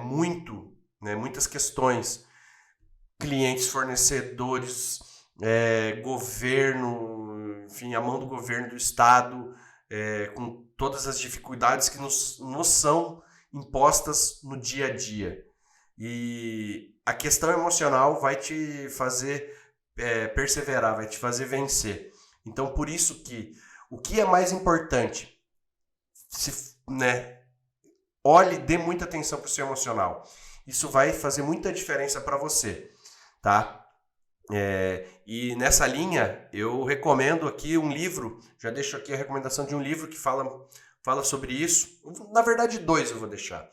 Speaker 3: muito, né, muitas questões, clientes, fornecedores, governo, enfim, a mão do governo, do Estado, com todas as dificuldades que nos são impostas no dia a dia. E a questão emocional vai te fazer perseverar, vai te fazer vencer. Então, por isso que o que é mais importante, olhe, dê muita atenção para o seu emocional. Isso vai fazer muita diferença para você, tá? E nessa linha, eu recomendo aqui um livro, já deixo aqui a recomendação de um livro que fala sobre isso. Na verdade, 2 eu vou deixar.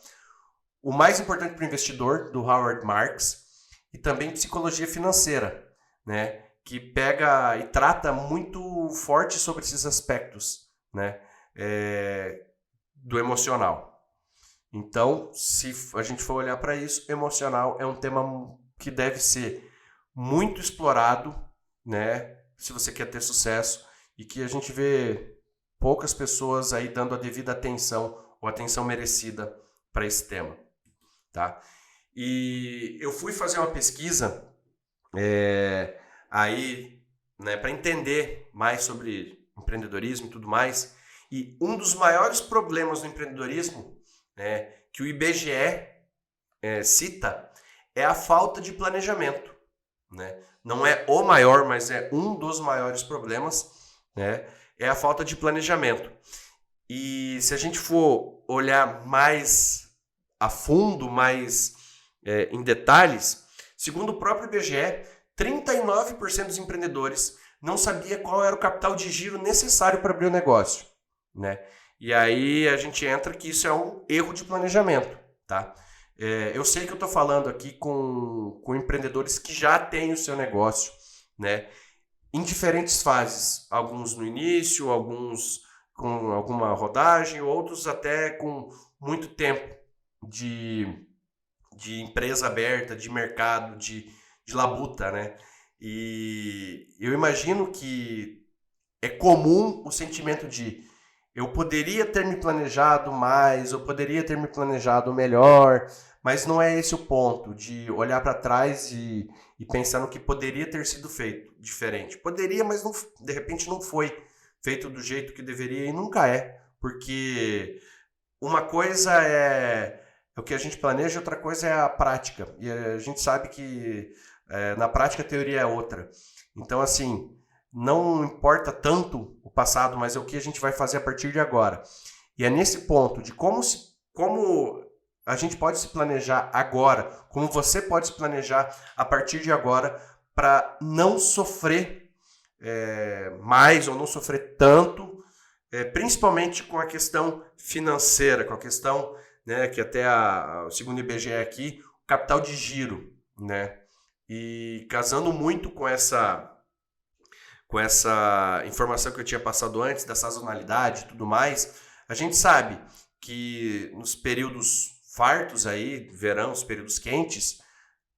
Speaker 3: O Mais Importante para o Investidor, do Howard Marks, e também Psicologia Financeira, né? Que pega e trata muito forte sobre esses aspectos, né? Do emocional. Então, se a gente for olhar para isso, emocional é um tema que deve ser muito explorado, né? Se você quer ter sucesso, e que a gente vê poucas pessoas aí dando a devida atenção ou atenção merecida para esse tema, tá? E eu fui fazer uma pesquisa aí, né, para entender mais sobre empreendedorismo e tudo mais. E um dos maiores problemas do empreendedorismo, né, que o IBGE cita, é a falta de planejamento, né? Não é o maior, mas é um dos maiores problemas, né? É a falta de planejamento. E se a gente for olhar mais a fundo, mais em detalhes, segundo o próprio IBGE, 39% dos empreendedores não sabia qual era o capital de giro necessário para abrir o negócio, né? E aí a gente entra que isso é um erro de planejamento, tá? Eu sei que eu estou falando aqui com empreendedores que já têm o seu negócio, né? Em diferentes fases, alguns no início, alguns com alguma rodagem, outros até com muito tempo de empresa aberta, de mercado, de labuta, né? E eu imagino que é comum o sentimento de eu poderia ter me planejado mais, eu poderia ter me planejado melhor, mas não é esse o ponto, de olhar para trás e pensar no que poderia ter sido feito diferente. Poderia, mas não, de repente não foi feito do jeito que deveria e nunca é, porque uma coisa é o que a gente planeja, outra coisa é a prática. E a gente sabe que na prática a teoria é outra. Então, assim, não importa tanto o passado, mas é o que a gente vai fazer a partir de agora. E é nesse ponto de como a gente pode se planejar agora, como você pode se planejar a partir de agora para não sofrer mais ou não sofrer tanto, principalmente com a questão financeira, com a questão, né, que até segundo o IBGE aqui, o capital de giro, né? E casando muito com essa informação que eu tinha passado antes, da sazonalidade e tudo mais, a gente sabe que nos períodos fartos aí, verão, os períodos quentes,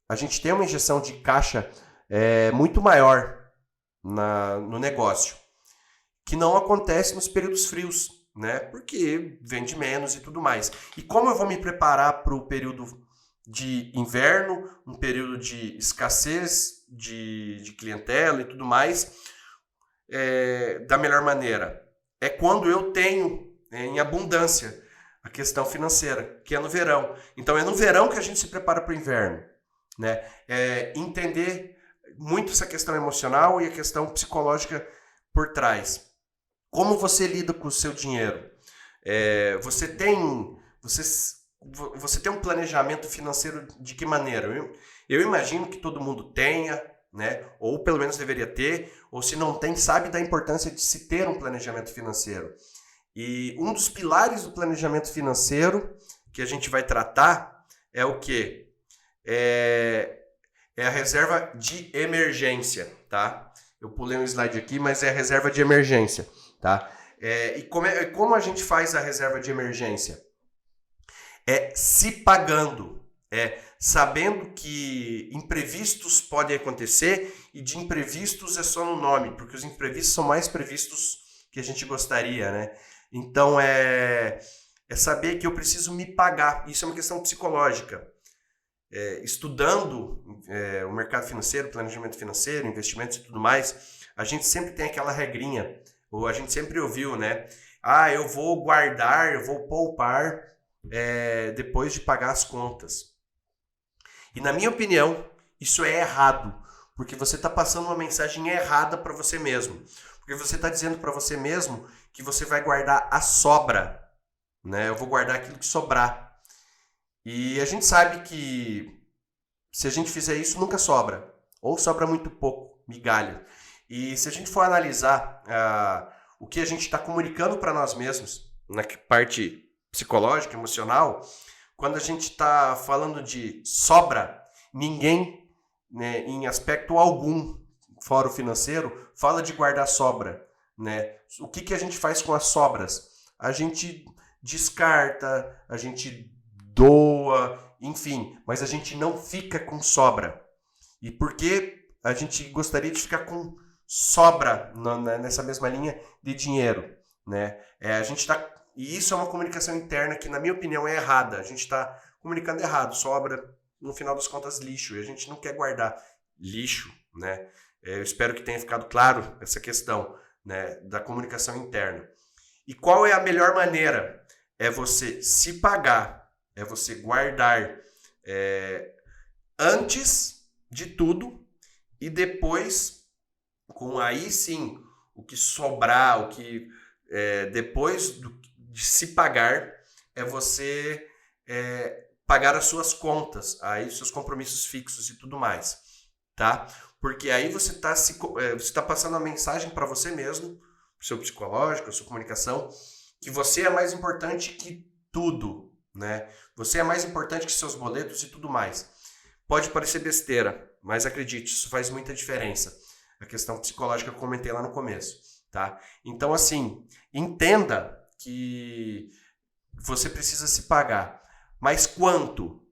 Speaker 3: a gente tem uma injeção de caixa muito maior no negócio, que não acontece nos períodos frios, né? Porque vende menos e tudo mais. E como eu vou me preparar para o período de inverno, um período de escassez de clientela e tudo mais, da melhor maneira? É quando eu tenho em abundância a questão financeira, que é no verão. Então é no verão que a gente se prepara para o inverno, né? Entender muito essa questão emocional e a questão psicológica por trás. Como você lida com o seu dinheiro? Você tem um planejamento financeiro de que maneira? Eu imagino que todo mundo tenha, né? Ou pelo menos deveria ter, ou se não tem, sabe da importância de se ter um planejamento financeiro. E um dos pilares do planejamento financeiro que a gente vai tratar é o quê? É a reserva de emergência, tá? Eu pulei um slide aqui, mas é a reserva de emergência, tá? E como a gente faz a reserva de emergência? Se pagando, sabendo que imprevistos podem acontecer, e de imprevistos é só no nome, porque os imprevistos são mais previstos que a gente gostaria, né? Então é saber que eu preciso me pagar. Isso é uma questão psicológica. Estudando o mercado financeiro, planejamento financeiro, investimentos e tudo mais, a gente sempre tem aquela regrinha, ou a gente sempre ouviu, né? Eu vou guardar, eu vou poupar depois de pagar as contas. E na minha opinião, isso é errado, porque você está passando uma mensagem errada para você mesmo. Porque você está dizendo para você mesmo que você vai guardar a sobra, né? Eu vou guardar aquilo que sobrar. E a gente sabe que se a gente fizer isso, nunca sobra. ou sobra muito pouco, migalha. E se a gente for analisar o que a gente está comunicando para nós mesmos, na parte psicológica, emocional, quando a gente está falando de sobra, ninguém, né, em aspecto algum, fora o financeiro, fala de guardar sobra. Né? O que a gente faz com as sobras? A gente descarta, a gente doa, enfim, mas a gente não fica com sobra. E por que a gente gostaria de ficar com sobra nessa mesma linha de dinheiro? Né? E isso é uma comunicação interna que, na minha opinião, é errada. A gente está comunicando errado. Sobra, no final das contas, lixo. E a gente não quer guardar lixo. Né? Eu espero que tenha ficado claro essa questão, né, da comunicação interna. E qual é a melhor maneira? É você se pagar, é você guardar antes de tudo e depois, com aí sim, o que sobrar, o que depois de se pagar, é você pagar as suas contas, aí seus compromissos fixos e tudo mais, tá? Porque aí você está passando a mensagem para você mesmo, para o seu psicológico, a sua comunicação, que você é mais importante que tudo, né? Você é mais importante que seus boletos e tudo mais. Pode parecer besteira, mas acredite, isso faz muita diferença. A questão psicológica que eu comentei lá no começo, tá? Então, assim, entenda que você precisa se pagar. Mas quanto?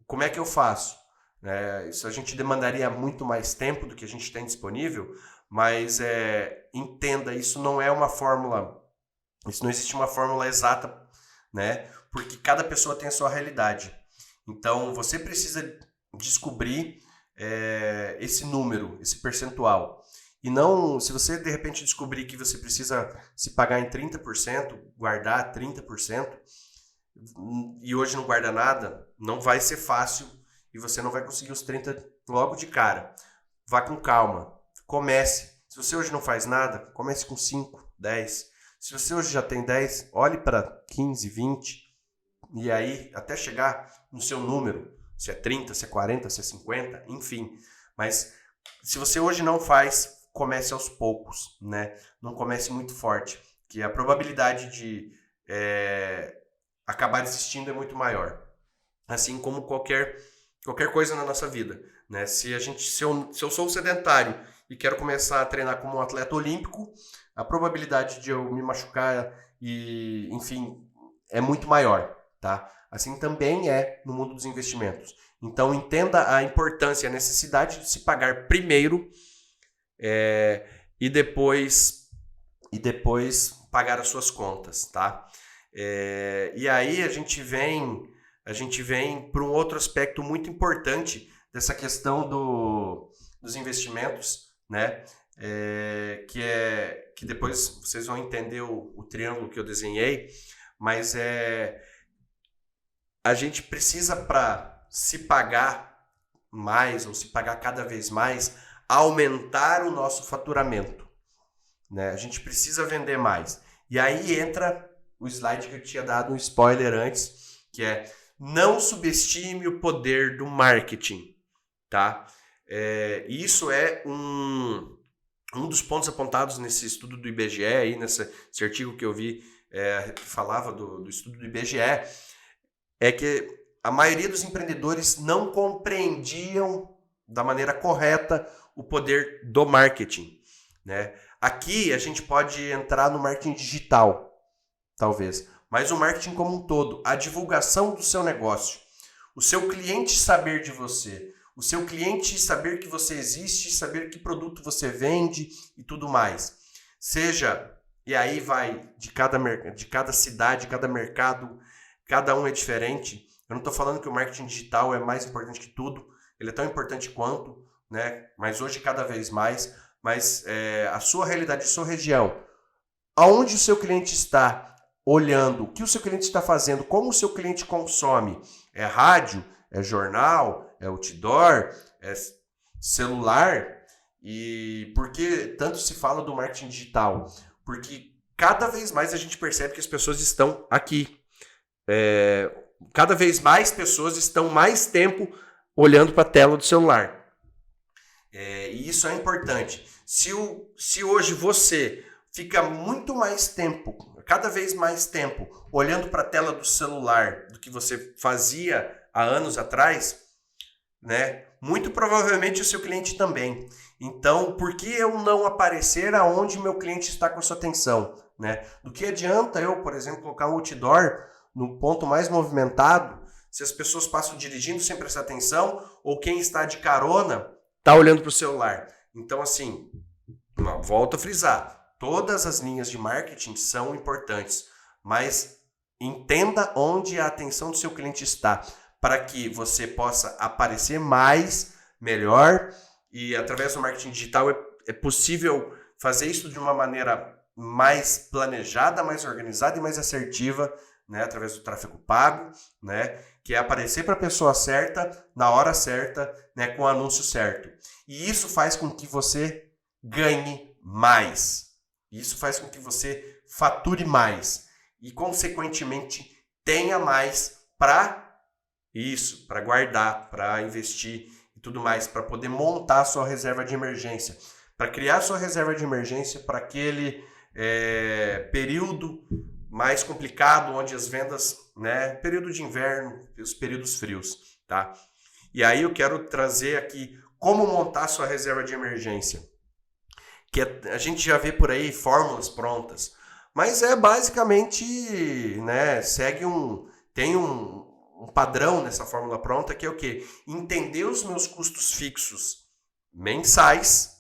Speaker 3: Como é que eu faço? Isso a gente demandaria muito mais tempo do que a gente tem disponível, mas entenda, isso não é uma fórmula, isso não existe uma fórmula exata, né? Porque cada pessoa tem a sua realidade. Então, você precisa descobrir esse número, esse percentual. E não, se você de repente descobrir que você precisa se pagar em 30%, guardar 30%, e hoje não guarda nada, não vai ser fácil. E você não vai conseguir os 30 logo de cara. Vá com calma. Comece. Se você hoje não faz nada, comece com 5, 10. Se você hoje já tem 10, olhe para 15, 20. E aí, até chegar no seu número. Se é 30, se é 40, se é 50, enfim. Mas se você hoje não faz, comece aos poucos, né? Não comece muito forte. Que a probabilidade de acabar desistindo é muito maior. Assim como qualquer coisa na nossa vida, né? Se eu sou sedentário e quero começar a treinar como um atleta olímpico, a probabilidade de eu me machucar e, enfim, é muito maior, tá? Assim também é no mundo dos investimentos. Então entenda a importância, a necessidade de se pagar primeiro e depois pagar as suas contas, tá? E aí a gente vem para um outro aspecto muito importante dessa questão dos investimentos, né? Que depois vocês vão entender o triângulo que eu desenhei, mas a gente precisa, para se pagar mais ou se pagar cada vez mais, aumentar o nosso faturamento, né? A gente precisa vender mais. E aí entra o slide que eu tinha dado um spoiler antes, que é: não subestime o poder do marketing, tá? Isso é um dos pontos apontados nesse estudo do IBGE, aí, nesse artigo que eu vi que falava do estudo do IBGE, é que a maioria dos empreendedores não compreendiam da maneira correta o poder do marketing, né? Aqui a gente pode entrar no marketing digital, talvez, mas o marketing como um todo, a divulgação do seu negócio, o seu cliente saber de você, o seu cliente saber que você existe, saber que produto você vende e tudo mais. E aí vai de cada cidade, cada mercado, cada um é diferente. Eu não estou falando que o marketing digital é mais importante que tudo, ele é tão importante quanto, né? Mas hoje cada vez mais. Mas a sua realidade, a sua região, aonde o seu cliente está olhando, o que o seu cliente está fazendo, como o seu cliente consome, é rádio, é jornal, é outdoor, é celular. E por que tanto se fala do marketing digital? Porque cada vez mais a gente percebe que as pessoas estão aqui. Cada vez mais pessoas estão mais tempo olhando para a tela do celular. E isso é importante. Se hoje você fica muito mais tempo, cada vez mais tempo, olhando para a tela do celular do que você fazia há anos atrás, né? Muito provavelmente o seu cliente também. Então, por que eu não aparecer aonde meu cliente está com a sua atenção, né? Do que adianta eu, por exemplo, colocar um outdoor no ponto mais movimentado, se as pessoas passam dirigindo sem prestar atenção, ou quem está de carona está olhando para o celular. Então, assim, volto a frisar, todas as linhas de marketing são importantes, mas entenda onde a atenção do seu cliente está, para que você possa aparecer mais, melhor, e através do marketing digital é possível fazer isso de uma maneira mais planejada, mais organizada e mais assertiva, né, através do tráfego pago, né, que é aparecer para a pessoa certa, na hora certa, né, com o anúncio certo. E isso faz com que você ganhe mais. Isso faz com que você fature mais. E, consequentemente, tenha mais para isso, para guardar, para investir e tudo mais, para poder montar a sua reserva de emergência, para criar a sua reserva de emergência para aquele período mais complicado, onde as vendas, né, período de inverno, os períodos frios, tá? E aí eu quero trazer aqui como montar a sua reserva de emergência, que a gente já vê por aí fórmulas prontas, mas é basicamente, né, tem um padrão nessa fórmula pronta, que é o quê? Entender os meus custos fixos mensais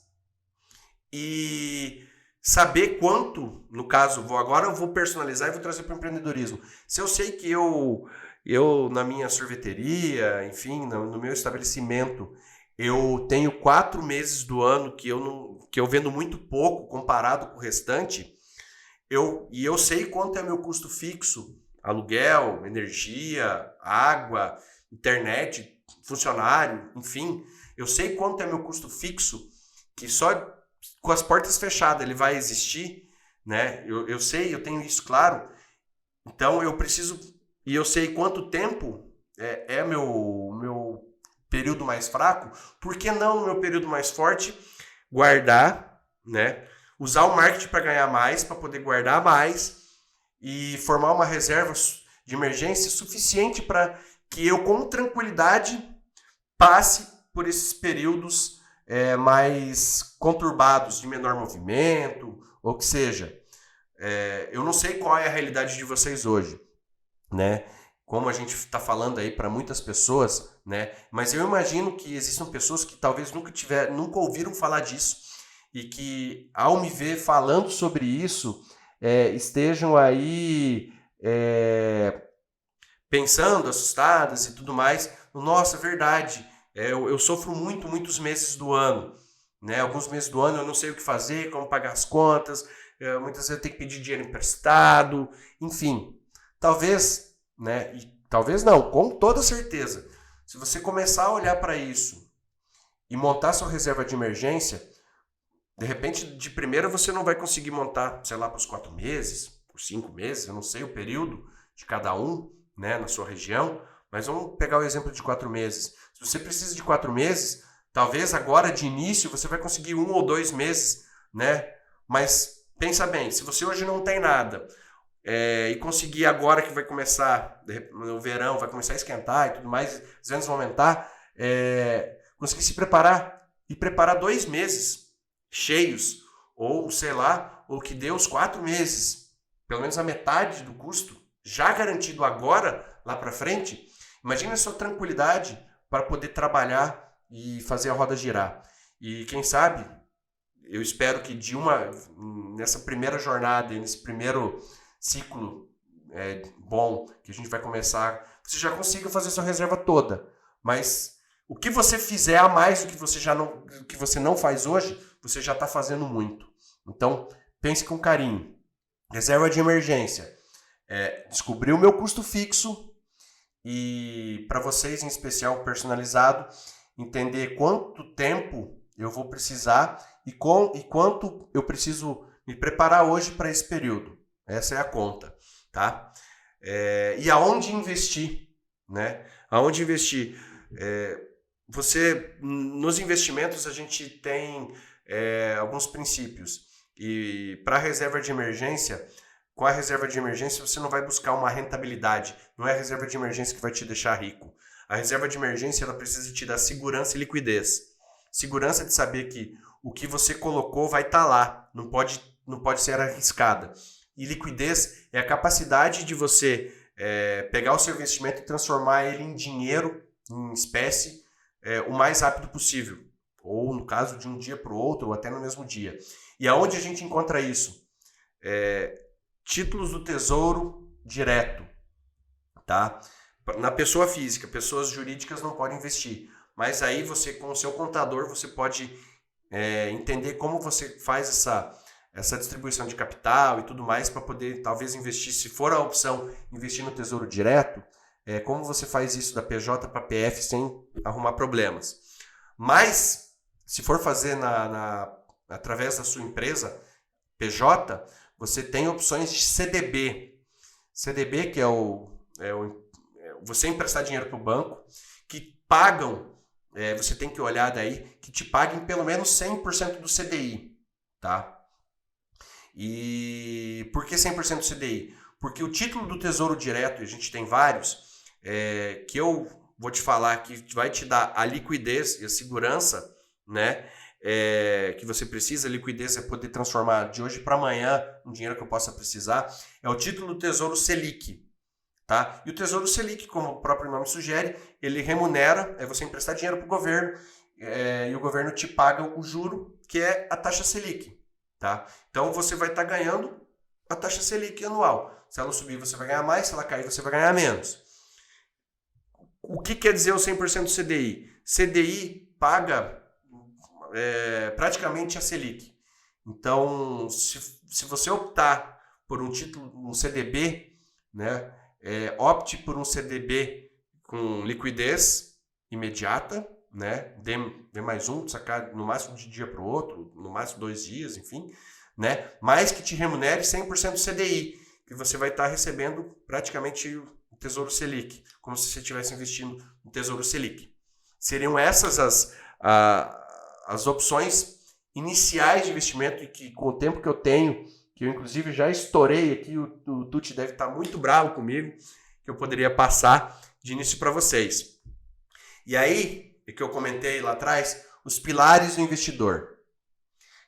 Speaker 3: e saber quanto, no caso, agora eu vou personalizar e vou trazer para o empreendedorismo. Se eu sei que eu na minha sorveteria, enfim, no meu estabelecimento, eu tenho 4 meses do ano que eu vendo muito pouco comparado com o restante, eu sei quanto é meu custo fixo, aluguel, energia, água, internet, funcionário, enfim, eu sei quanto é meu custo fixo, que só com as portas fechadas ele vai existir, né? Eu sei, eu tenho isso claro. Então eu preciso, e eu sei quanto tempo é meu período mais fraco. Por que não no meu período mais forte guardar, né? Usar o marketing para ganhar mais, para poder guardar mais e formar uma reserva de emergência suficiente para que eu com tranquilidade passe por esses períodos mais conturbados, de menor movimento, ou que seja. Eu não sei qual é a realidade de vocês hoje, né? Como a gente está falando aí para muitas pessoas, né? Mas eu imagino que existam pessoas que talvez nunca ouviram falar disso e que, ao me ver falando sobre isso, estejam aí pensando, assustadas e tudo mais. Nossa, é verdade. Eu sofro muitos meses do ano, né? Alguns meses do ano eu não sei o que fazer, como pagar as contas, muitas vezes eu tenho que pedir dinheiro emprestado, enfim. Talvez, né? E talvez não, com toda certeza. Se você começar a olhar para isso e montar sua reserva de emergência, de repente, de primeira você não vai conseguir montar, sei lá, por 4 meses, por 5 meses, eu não sei o período de cada um, né, na sua região, mas vamos pegar o exemplo de 4 meses. Se você precisa de 4 meses, talvez agora de início você vai conseguir 1 ou 2 meses, né? Mas pensa bem, se você hoje não tem nada e conseguir agora que vai começar, no verão, vai começar a esquentar e tudo mais, as vendas vão aumentar, conseguir se preparar e preparar 2 meses cheios, ou sei lá, ou que dê os 4 meses, pelo menos a metade do custo, já garantido agora, lá para frente. Imagina a sua tranquilidade para poder trabalhar e fazer a roda girar. E quem sabe, eu espero que nessa primeira jornada, nesse primeiro ciclo bom que a gente vai começar, você já consiga fazer sua reserva toda. Mas o que você fizer a mais do que você não faz hoje, você já está fazendo muito. Então, pense com carinho. Reserva de emergência. Descobrir o meu custo fixo e, para vocês em especial, personalizado, entender quanto tempo eu vou precisar e quanto eu preciso me preparar hoje para esse período. Essa é a conta, tá? E aonde investir, né? Aonde investir? nos investimentos a gente tem alguns princípios. E para a reserva de emergência, com a reserva de emergência você não vai buscar uma rentabilidade. Não é a reserva de emergência que vai te deixar rico. A reserva de emergência ela precisa te dar segurança e liquidez. Segurança de saber que o que você colocou vai estar lá, não pode ser arriscada. E liquidez é a capacidade de você pegar o seu investimento e transformar ele em dinheiro, em espécie, o mais rápido possível. Ou no caso de um dia para o outro, ou até no mesmo dia. E aonde a gente encontra isso? Títulos do Tesouro direto. Tá? Na pessoa física, pessoas jurídicas não podem investir. Mas aí você, com o seu contador, você pode entender como você faz essa distribuição de capital e tudo mais para poder talvez investir, se for a opção, investir no Tesouro Direto, como você faz isso da PJ para PF sem arrumar problemas. Mas, se for fazer através da sua empresa, PJ, você tem opções de CDB. CDB, que você emprestar dinheiro para o banco, que pagam, você tem que olhar daí, que te paguem pelo menos 100% do CDI, tá? E por que 100% do CDI? Porque o título do Tesouro Direto, e a gente tem vários, que eu vou te falar que vai te dar a liquidez e a segurança, né? Que você precisa, a liquidez é poder transformar de hoje para amanhã um dinheiro que eu possa precisar, é o título do Tesouro Selic. Tá? E o Tesouro Selic, como o próprio nome sugere, ele remunera, você emprestar dinheiro para o governo e o governo te paga o juro, que é a taxa Selic. Tá? Então você vai estar ganhando a taxa Selic anual. Se ela subir, você vai ganhar mais, se ela cair, você vai ganhar menos. O que quer dizer o 100% CDI? CDI paga praticamente a Selic. Então, se você optar por um título, um CDB, né? Opte por um CDB com liquidez imediata, né? Dê mais um, sacar no máximo de um dia para o outro, no máximo 2 dias, enfim, né? Mas que te remunere 100% CDI, que você vai estar recebendo praticamente o Tesouro Selic, como se você estivesse investindo no Tesouro Selic. Seriam essas as opções iniciais de investimento, e que com o tempo que eu tenho, que eu inclusive já estourei aqui, o Tuti deve estar muito bravo comigo, que eu poderia passar de início para vocês. E aí, é que eu comentei lá atrás, os pilares do investidor.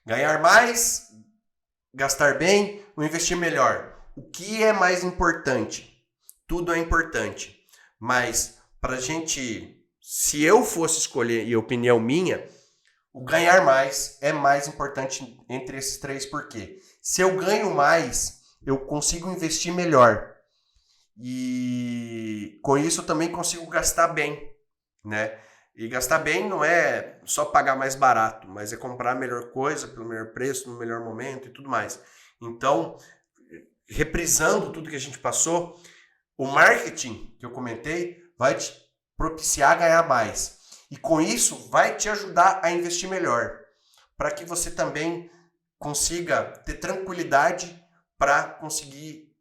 Speaker 3: Ganhar mais, gastar bem ou investir melhor. O que é mais importante? Tudo é importante. Mas para a gente, se eu fosse escolher, e opinião minha, o ganhar mais é mais importante entre esses três. Por quê? Se eu ganho mais, eu consigo investir melhor. E com isso eu também consigo gastar bem, né? E gastar bem não é só pagar mais barato, mas é comprar a melhor coisa pelo melhor preço, no melhor momento e tudo mais. Então, reprisando tudo que a gente passou, o marketing que eu comentei vai te propiciar a ganhar mais. E com isso vai te ajudar a investir melhor, para que você também consiga ter tranquilidade para conseguir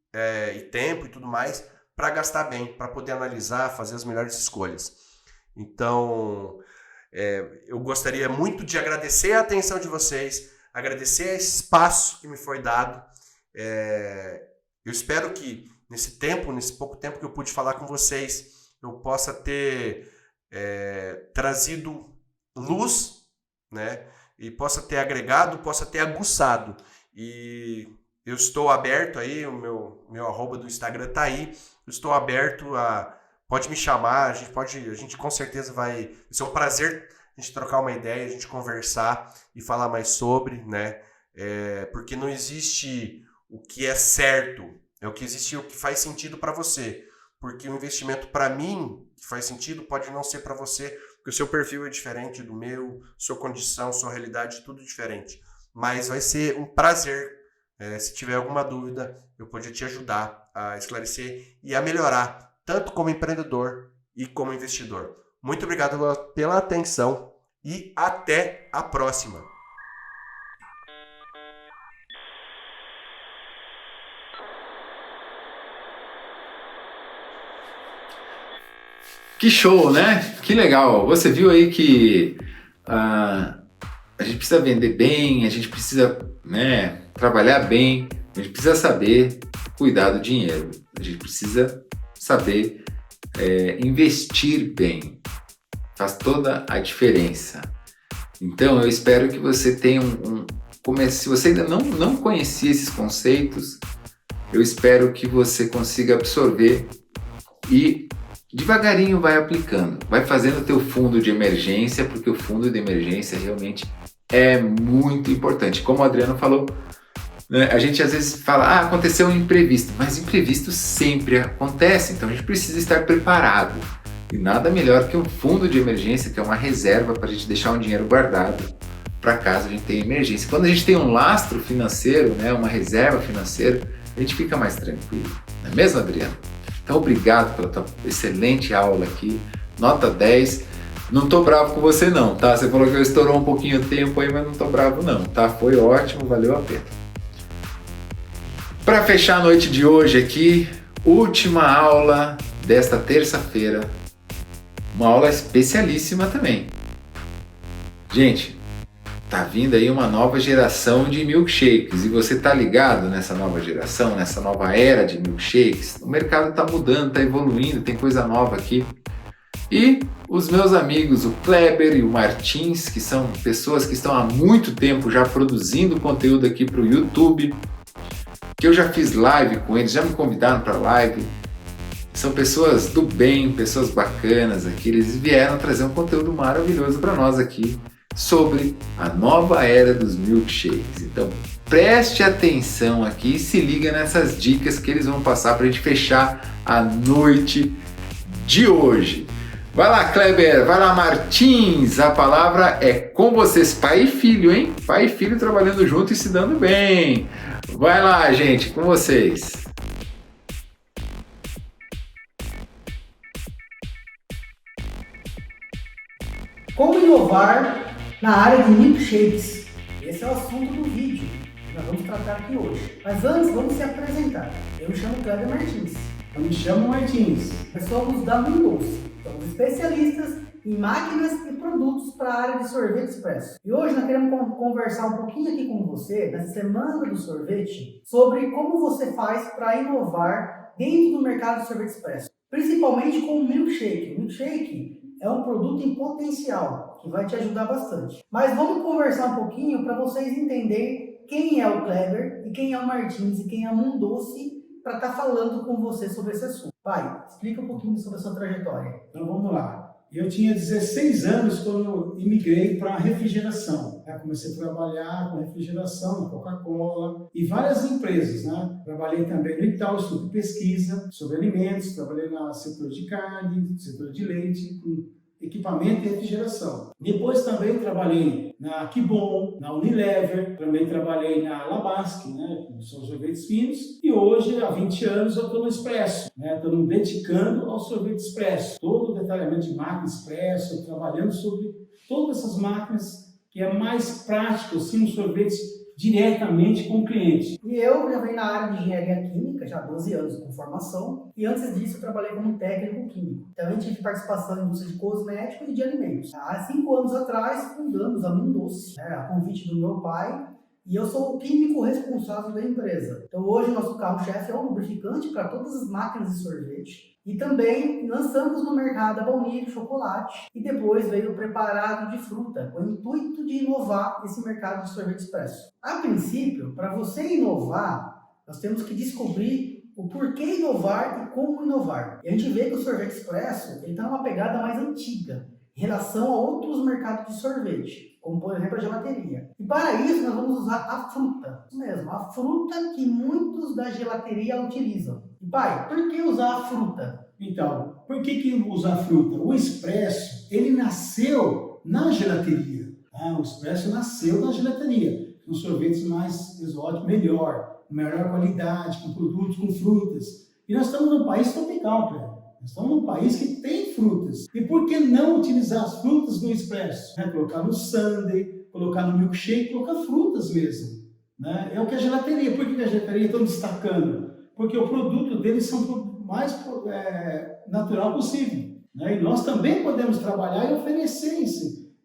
Speaker 3: e tempo e tudo mais para gastar bem, para poder analisar, fazer as melhores escolhas. Então, eu gostaria muito de agradecer a atenção de vocês, agradecer esse espaço que me foi dado. Eu espero que nesse pouco tempo que eu pude falar com vocês, eu possa ter trazido luz, né? E possa ter agregado, possa ter aguçado. E eu estou aberto aí, o meu arroba do Instagram está aí. Eu estou aberto pode me chamar, a gente com certeza vai ser um prazer a gente trocar uma ideia, a gente conversar e falar mais sobre, né? Porque não existe o que é certo, o que existe o que faz sentido para você. Porque o investimento para mim, que faz sentido, pode não ser para você, porque o seu perfil é diferente do meu, sua condição, sua realidade, tudo diferente. Mas vai ser um prazer, se tiver alguma dúvida, eu poder te ajudar a esclarecer e a melhorar, tanto como empreendedor e como investidor. Muito obrigado pela atenção e até a próxima.
Speaker 1: Que show, né? Que legal. Você viu aí que a gente precisa vender bem, a gente precisa, né, trabalhar bem, a gente precisa saber cuidar do dinheiro, a gente precisa saber investir bem. Faz toda a diferença. Então eu espero que você tenha se você ainda não conhecia esses conceitos, eu espero que você consiga absorver e devagarinho vai aplicando, vai fazendo o teu fundo de emergência, porque o fundo de emergência realmente é muito importante. Como o Adriano falou, né, a gente às vezes fala, aconteceu um imprevisto, mas imprevisto sempre acontece, então a gente precisa estar preparado. E nada melhor que um fundo de emergência, que é uma reserva para a gente deixar um dinheiro guardado para caso a gente tenha emergência. Quando a gente tem um lastro financeiro, né, uma reserva financeira, a gente fica mais tranquilo. Não é mesmo, Adriano? Então, obrigado pela tua excelente aula aqui. Nota 10. Não tô bravo com você não, tá? Você falou que eu estourou um pouquinho o tempo aí, mas não tô bravo não, tá? Foi ótimo, valeu a pena. Para fechar a noite de hoje aqui, última aula desta terça-feira. Uma aula especialíssima também. Gente, tá vindo aí uma nova geração de milkshakes e você tá ligado nessa nova geração, nessa nova era de milkshakes? O mercado tá mudando, tá evoluindo, tem coisa nova aqui. E os meus amigos, o Kleber e o Martins, que são pessoas que estão há muito tempo já produzindo conteúdo aqui para o YouTube, que eu já fiz live com eles, já me convidaram para live. São pessoas do bem, pessoas bacanas aqui, eles vieram trazer um conteúdo maravilhoso para nós aqui sobre a nova era dos milkshakes. Então preste atenção aqui e se liga nessas dicas que eles vão passar para a gente fechar a noite de hoje. Vai lá, Kleber, vai lá, Martins, a palavra é com vocês, pai e filho, hein? Pai e filho trabalhando junto e se dando bem. Vai lá, gente, com vocês.
Speaker 4: Como inovar na área de milkshakes? Esse é o assunto do vídeo que nós vamos tratar aqui hoje. Mas antes, vamos se apresentar. Eu me chamo Kleber Martins.
Speaker 5: Eu me chamo Martins.
Speaker 4: Nós somos da Mundoce. Somos especialistas em máquinas e produtos para a área de sorvete expresso. E hoje nós queremos conversar um pouquinho aqui com você, nessa semana do sorvete, sobre como você faz para inovar dentro do mercado de sorvete expresso. Principalmente com o milkshake. O milkshake é um produto em potencial, que vai te ajudar bastante. Mas vamos conversar um pouquinho para vocês entenderem quem é o Kleber, e quem é o Martins, e quem é a Mundoce, para estar falando com você sobre esse assunto. Pai, explica um pouquinho sobre a sua trajetória.
Speaker 5: Então vamos lá. Eu tinha 16 anos quando eu imigrei para a refrigeração. Eu comecei a trabalhar com refrigeração, na Coca-Cola e várias empresas, né? Trabalhei também no Itaú, sobre pesquisa, sobre alimentos, trabalhei no setor de carne, setor de leite, com equipamento e refrigeração. Depois também trabalhei na Kibon, na Unilever, também trabalhei na Labasque, né, que são sorvetes finos, e hoje, há 20 anos, eu estou no Expresso, né, estou me dedicando ao sorvete expresso, todo o detalhamento de máquina expresso, trabalhando sobre todas essas máquinas que é mais prático, assim, um sorvete diretamente com o cliente.
Speaker 4: E eu já venho na área de engenharia química, já há 12 anos com formação, e antes disso eu trabalhei como técnico químico. Também tive participação na indústria de cosméticos e de alimentos. Há 5 anos atrás fundamos a Mundoce, a convite do meu pai, e eu sou o químico responsável da empresa. Então hoje o nosso carro-chefe é um lubrificante para todas as máquinas de sorvete. E também lançamos no mercado a baunilha de chocolate e depois veio o preparado de fruta, com o intuito de inovar esse mercado de sorvete expresso. A princípio, para você inovar, nós temos que descobrir o porquê inovar e como inovar. E a gente vê que o sorvete expresso está numa pegada mais antiga em relação a outros mercados de sorvete, como por exemplo a gelateria. E para isso nós vamos usar a fruta, isso mesmo, a fruta que muitos da gelateria utilizam. E pai, por que usar a fruta?
Speaker 5: Então, por que usar fruta? O expresso, ele nasceu na gelateria. Tá? O expresso nasceu na gelateria. São sorvetes mais exóticos, melhor qualidade, com produtos, com frutas. E nós estamos num país tropical, cara. Nós estamos num país que tem frutas. E por que não utilizar as frutas no expresso? Colocar no sundae, colocar no milkshake, colocar frutas mesmo. Né? É o que a gelateria. Por que a gelateria estão destacando? Porque o produto deles são o mais natural possível. né? E nós também podemos trabalhar e oferecer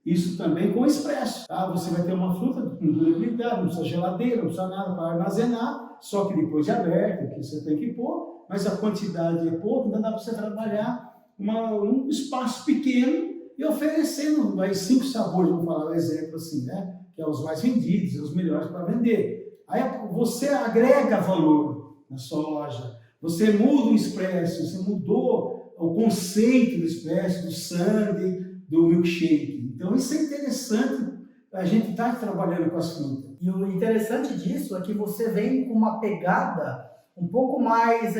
Speaker 5: isso também com o expresso. Tá? Você vai ter uma fruta com durabilidade, não precisa geladeira, não precisa nada para armazenar, só que depois de aberta, que você tem que pôr, mas a quantidade é pouco, então dá para você trabalhar um espaço pequeno e oferecendo aí 5 sabores, vamos falar um exemplo assim, né? Que é os mais vendidos, os melhores para vender. Aí você agrega valor na sua loja, você muda o expresso, você mudou o conceito do expresso, do sundae, do milkshake. Então isso é interessante, a gente está trabalhando com as frutas.
Speaker 4: E o interessante disso é que você vem com uma pegada um pouco mais,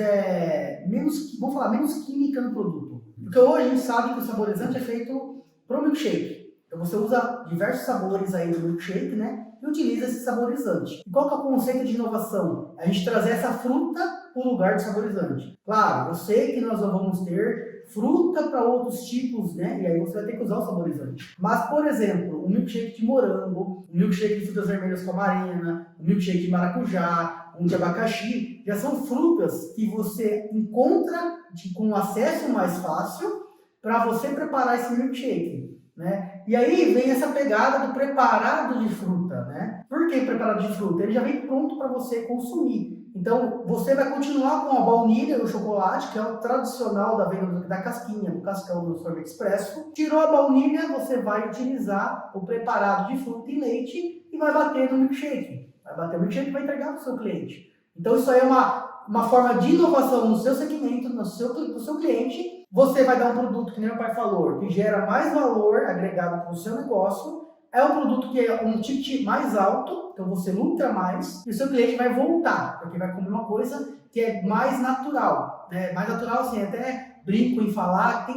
Speaker 4: menos química no produto. Porque hoje a gente sabe que o saborizante é feito para o milkshake. Então você usa diversos sabores aí no milkshake, né? E utiliza esse saborizante. E qual que é o conceito de inovação? A gente trazer essa fruta para o lugar do saborizante. Claro, eu sei que nós vamos ter fruta para outros tipos, né? E aí você vai ter que usar o saborizante. Mas, por exemplo, um milkshake de morango, um milkshake de frutas vermelhas com amarena, um milkshake de maracujá, um de abacaxi, já são frutas que você encontra com acesso mais fácil para você preparar esse milkshake, né? E aí vem essa pegada do preparado de fruta, né? Por que preparado de fruta? Ele já vem pronto para você consumir. Então, você vai continuar com a baunilha e o chocolate, que é o tradicional da venda da casquinha, do cascão do sorvete expresso. Tirou a baunilha, você vai utilizar o preparado de fruta e leite e vai bater no milkshake. Vai bater no milkshake e vai entregar para o seu cliente. Então, isso aí é uma forma de inovação no seu segmento, no seu cliente. Você vai dar um produto, que nem o pai falou, que gera mais valor agregado para o seu negócio. É um produto que é um ticket mais alto, então você lucra mais e o seu cliente vai voltar, porque vai comer uma coisa que é mais natural, né? Mais natural assim, até brinco em falar que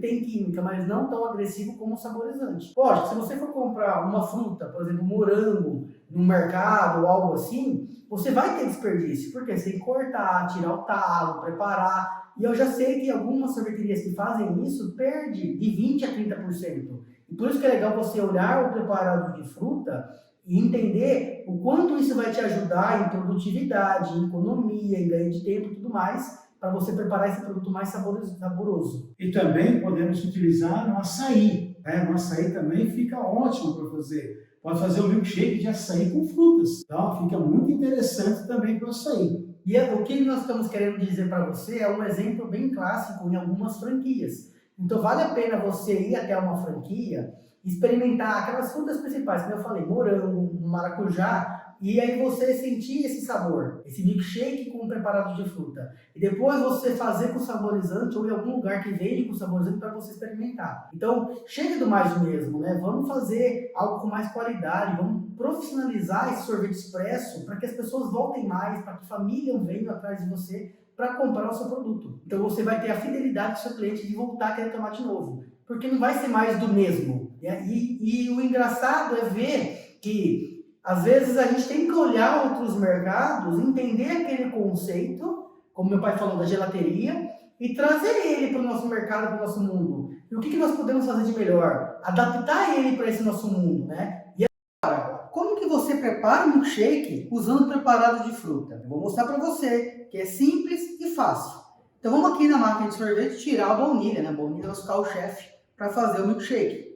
Speaker 4: tem química, mas não tão agressivo como o saborizante. Lógico, se você for comprar uma fruta, por exemplo, morango, no mercado ou algo assim, você vai ter desperdício, porque você tem que cortar, tirar o talo, preparar. E eu já sei que algumas sorveterias que fazem isso perdem de 20% a 30%. E por isso que é legal você olhar o preparado de fruta e entender o quanto isso vai te ajudar em produtividade, em economia, em ganho de tempo e tudo mais, para você preparar esse produto mais saboroso.
Speaker 5: E também podemos utilizar no açaí, né? No açaí também fica ótimo para fazer. Pode fazer um milkshake de açaí com frutas, tá? Fica muito interessante também para o açaí.
Speaker 4: E o que nós estamos querendo dizer para você é um exemplo bem clássico em algumas franquias. Então vale a pena você ir até uma franquia, experimentar aquelas frutas principais, como eu falei, morango, maracujá, e aí você sentir esse sabor, esse milkshake com preparado de fruta. E depois você fazer com saborizante ou em algum lugar que vende com saborizante para você experimentar. Então chega do mais do mesmo, né? Vamos fazer algo com mais qualidade, vamos profissionalizar esse sorvete expresso para que as pessoas voltem mais, para que família venha atrás de você para comprar o seu produto. Então você vai ter a fidelidade do seu cliente de voltar a querer tomar de novo, porque não vai ser mais do mesmo. E o engraçado é ver que às vezes a gente tem que olhar outros mercados, entender aquele conceito, como meu pai falou da gelateria, e trazer ele para o nosso mercado, para o nosso mundo. E o que nós podemos fazer de melhor? Adaptar ele para esse nosso mundo, né? E agora, como que você prepara um milkshake usando preparado de fruta? Eu vou mostrar para você que é simples e fácil. Então vamos aqui na máquina de sorvete tirar a baunilha, né? A baunilha é o nosso carro-chefe para fazer o milkshake.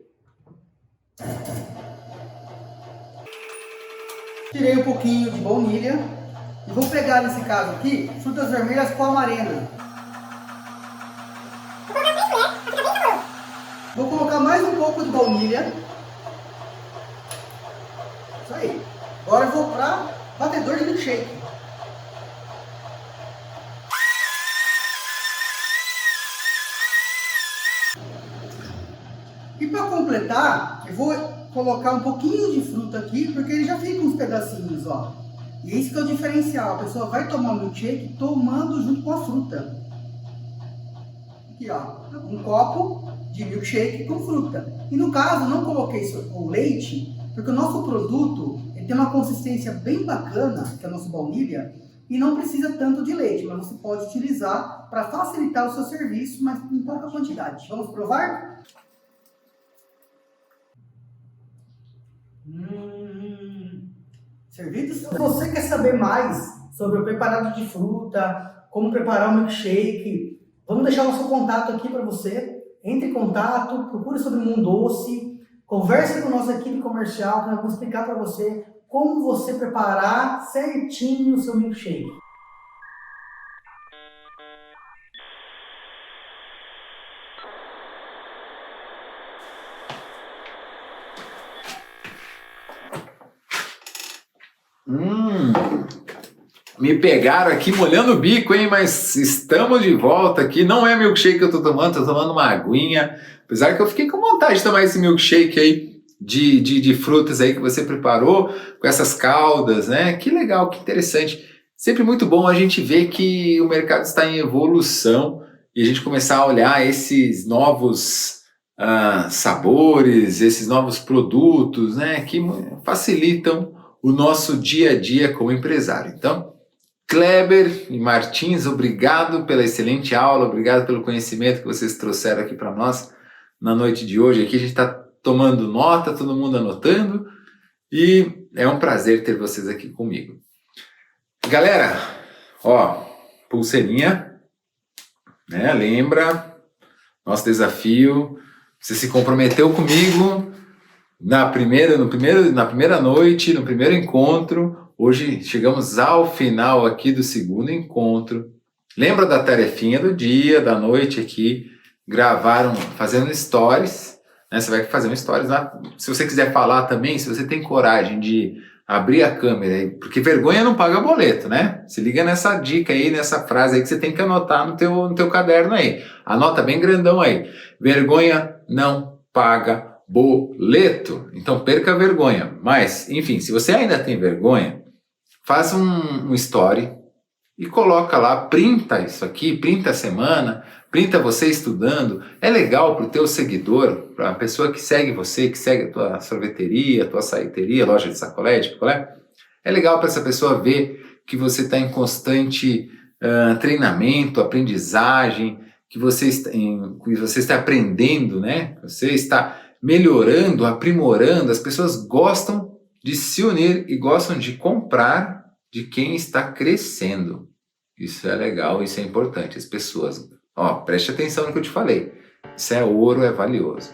Speaker 4: Tirei um pouquinho de baunilha e vou pegar nesse caso aqui frutas vermelhas com amarena. Vou colocar mais um pouco de baunilha. Isso aí. Agora eu vou para batedor de milkshake. E para completar, eu vou colocar um pouquinho de fruta aqui, porque ele já fica uns pedacinhos, ó. E esse que é o diferencial, a pessoa vai tomar o milkshake tomando junto com a fruta. Aqui, ó, um copo de milkshake com fruta. E no caso, não coloquei o leite, porque o nosso produto ele tem uma consistência bem bacana, que é a nossa baunilha, e não precisa tanto de leite, mas você pode utilizar para facilitar o seu serviço, mas em pouca quantidade. Vamos provar? Servido. Se você quer saber mais sobre o preparado de fruta, como preparar um milkshake, vamos deixar o nosso contato aqui para você. entre em contato, procure sobre o Mundo Doce, converse com a nossa equipe comercial, que nós vamos explicar para você como você preparar certinho o seu milkshake.
Speaker 1: Me pegaram aqui molhando o bico, hein? Mas estamos de volta aqui. Não é milkshake que eu tô tomando uma aguinha. Apesar que eu fiquei com vontade de tomar esse milkshake aí de frutas aí que você preparou, com essas caldas, né? Que legal, que interessante. Sempre muito bom a gente ver que o mercado está em evolução e a gente começar a olhar esses novos sabores, esses novos produtos, né? Que facilitam o nosso dia a dia como empresário. Então, Kleber e Martins, obrigado pela excelente aula, obrigado pelo conhecimento que vocês trouxeram aqui para nós na noite de hoje. Aqui a gente está tomando nota, todo mundo anotando, e é um prazer ter vocês aqui comigo. Galera, ó, pulseirinha, né? Lembra, nosso desafio, você se comprometeu comigo na primeira noite, no primeiro encontro. Hoje chegamos ao final aqui do segundo encontro. Lembra da tarefinha do dia, da noite aqui? Gravaram, fazendo stories, né? Você vai fazer um stories lá. Se você quiser falar também, se você tem coragem de abrir a câmera aí, porque vergonha não paga boleto, né? Se liga nessa dica aí, nessa frase aí que você tem que anotar no teu caderno aí. Anota bem grandão aí. Vergonha não paga boleto. Então perca a vergonha. Mas, enfim, se você ainda tem vergonha, faz um story e coloca lá, printa isso aqui, printa a semana, printa você estudando. É legal para o teu seguidor, para a pessoa que segue você, que segue a tua sorveteria, a tua açaiteria, loja de sacolé, de picolé. É legal para essa pessoa ver que você está em constante treinamento, aprendizagem, que você está aprendendo, né? Você está melhorando, aprimorando. As pessoas gostam de se unir e gostam de comprar de quem está crescendo. Isso é legal, isso é importante. As pessoas, preste atenção no que eu te falei. Isso é ouro, é valioso.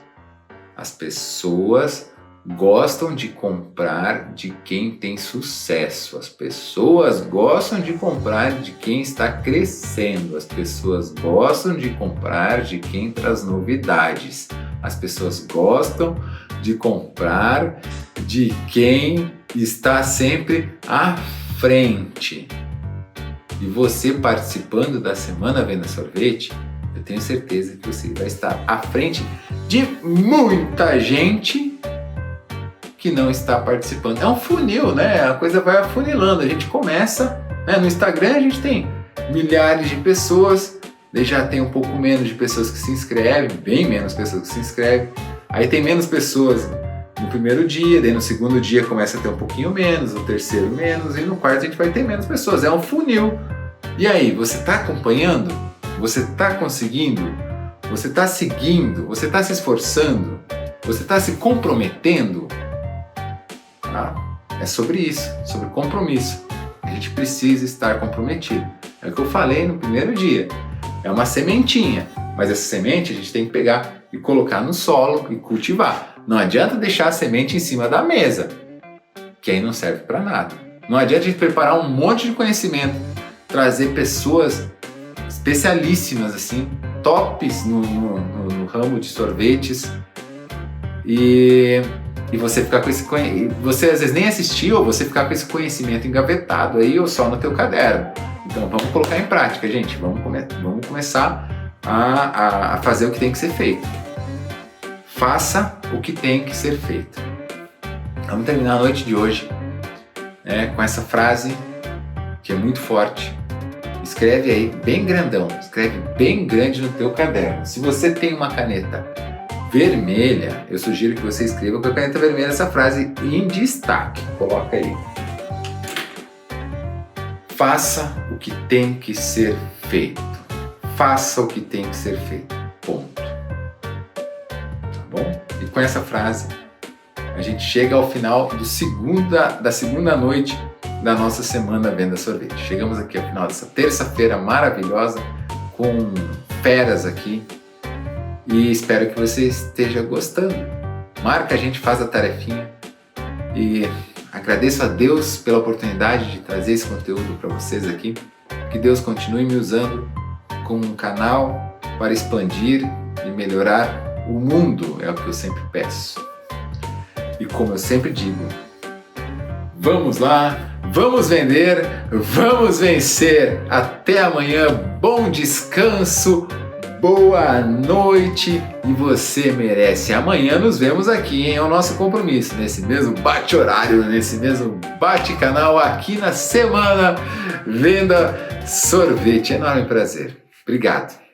Speaker 1: As pessoas gostam de comprar de quem tem sucesso. As pessoas gostam de comprar de quem está crescendo. As pessoas gostam de comprar de quem traz novidades. As pessoas gostam de comprar de quem está sempre à frente. E você participando da Semana Venda Sorvete, eu tenho certeza que você vai estar à frente de muita gente que não está participando. É um funil, né? A coisa vai afunilando. A gente começa, né? No Instagram a gente tem milhares de pessoas, daí já tem um pouco menos de pessoas que se inscrevem, bem menos pessoas que se inscrevem. Aí tem menos pessoas no primeiro dia, daí no segundo dia começa a ter um pouquinho menos, no terceiro menos, e no quarto a gente vai ter menos pessoas. É um funil. E aí, você está acompanhando? Você está conseguindo? Você está seguindo? Você está se esforçando? Você está se comprometendo? É sobre isso, sobre compromisso. A gente precisa estar comprometido. É o que eu falei no primeiro dia. É uma sementinha, mas essa semente a gente tem que pegar e colocar no solo e cultivar. Não adianta deixar a semente em cima da mesa, que aí não serve para nada. Não adianta a gente preparar um monte de conhecimento, trazer pessoas especialíssimas, assim, tops no ramo de sorvetes, e você ficar com esse você às vezes nem assistiu, ou você ficar com esse conhecimento engavetado aí ou só no teu caderno. Então vamos colocar em prática, gente. Vamos começar a fazer o que tem que ser feito. Faça o que tem que ser feito. Vamos terminar a noite de hoje com essa frase que é muito forte. Escreve aí bem grandão, escreve bem grande no teu caderno. Se você tem uma caneta vermelha, eu sugiro que você escreva com a caneta vermelha essa frase em destaque. Coloca aí. Faça o que tem que ser feito. Faça o que tem que ser feito. Ponto. Tá bom? E com essa frase, a gente chega ao final da segunda noite da nossa Semana Venda Sorvete. Chegamos aqui ao final dessa terça-feira maravilhosa, com feras aqui. e espero que você esteja gostando. Marca, a gente faz a tarefinha e agradeço a Deus pela oportunidade de trazer esse conteúdo para vocês aqui. Que Deus continue me usando como um canal para expandir e melhorar o mundo, é o que eu sempre peço. E como eu sempre digo, vamos lá, vamos vender, vamos vencer. Até amanhã, bom descanso, boa noite e você merece. Amanhã nos vemos aqui, hein? É o nosso compromisso, nesse mesmo bate-horário, nesse mesmo bate-canal, aqui na Semana Venda Sorvete. Enorme prazer. Obrigado.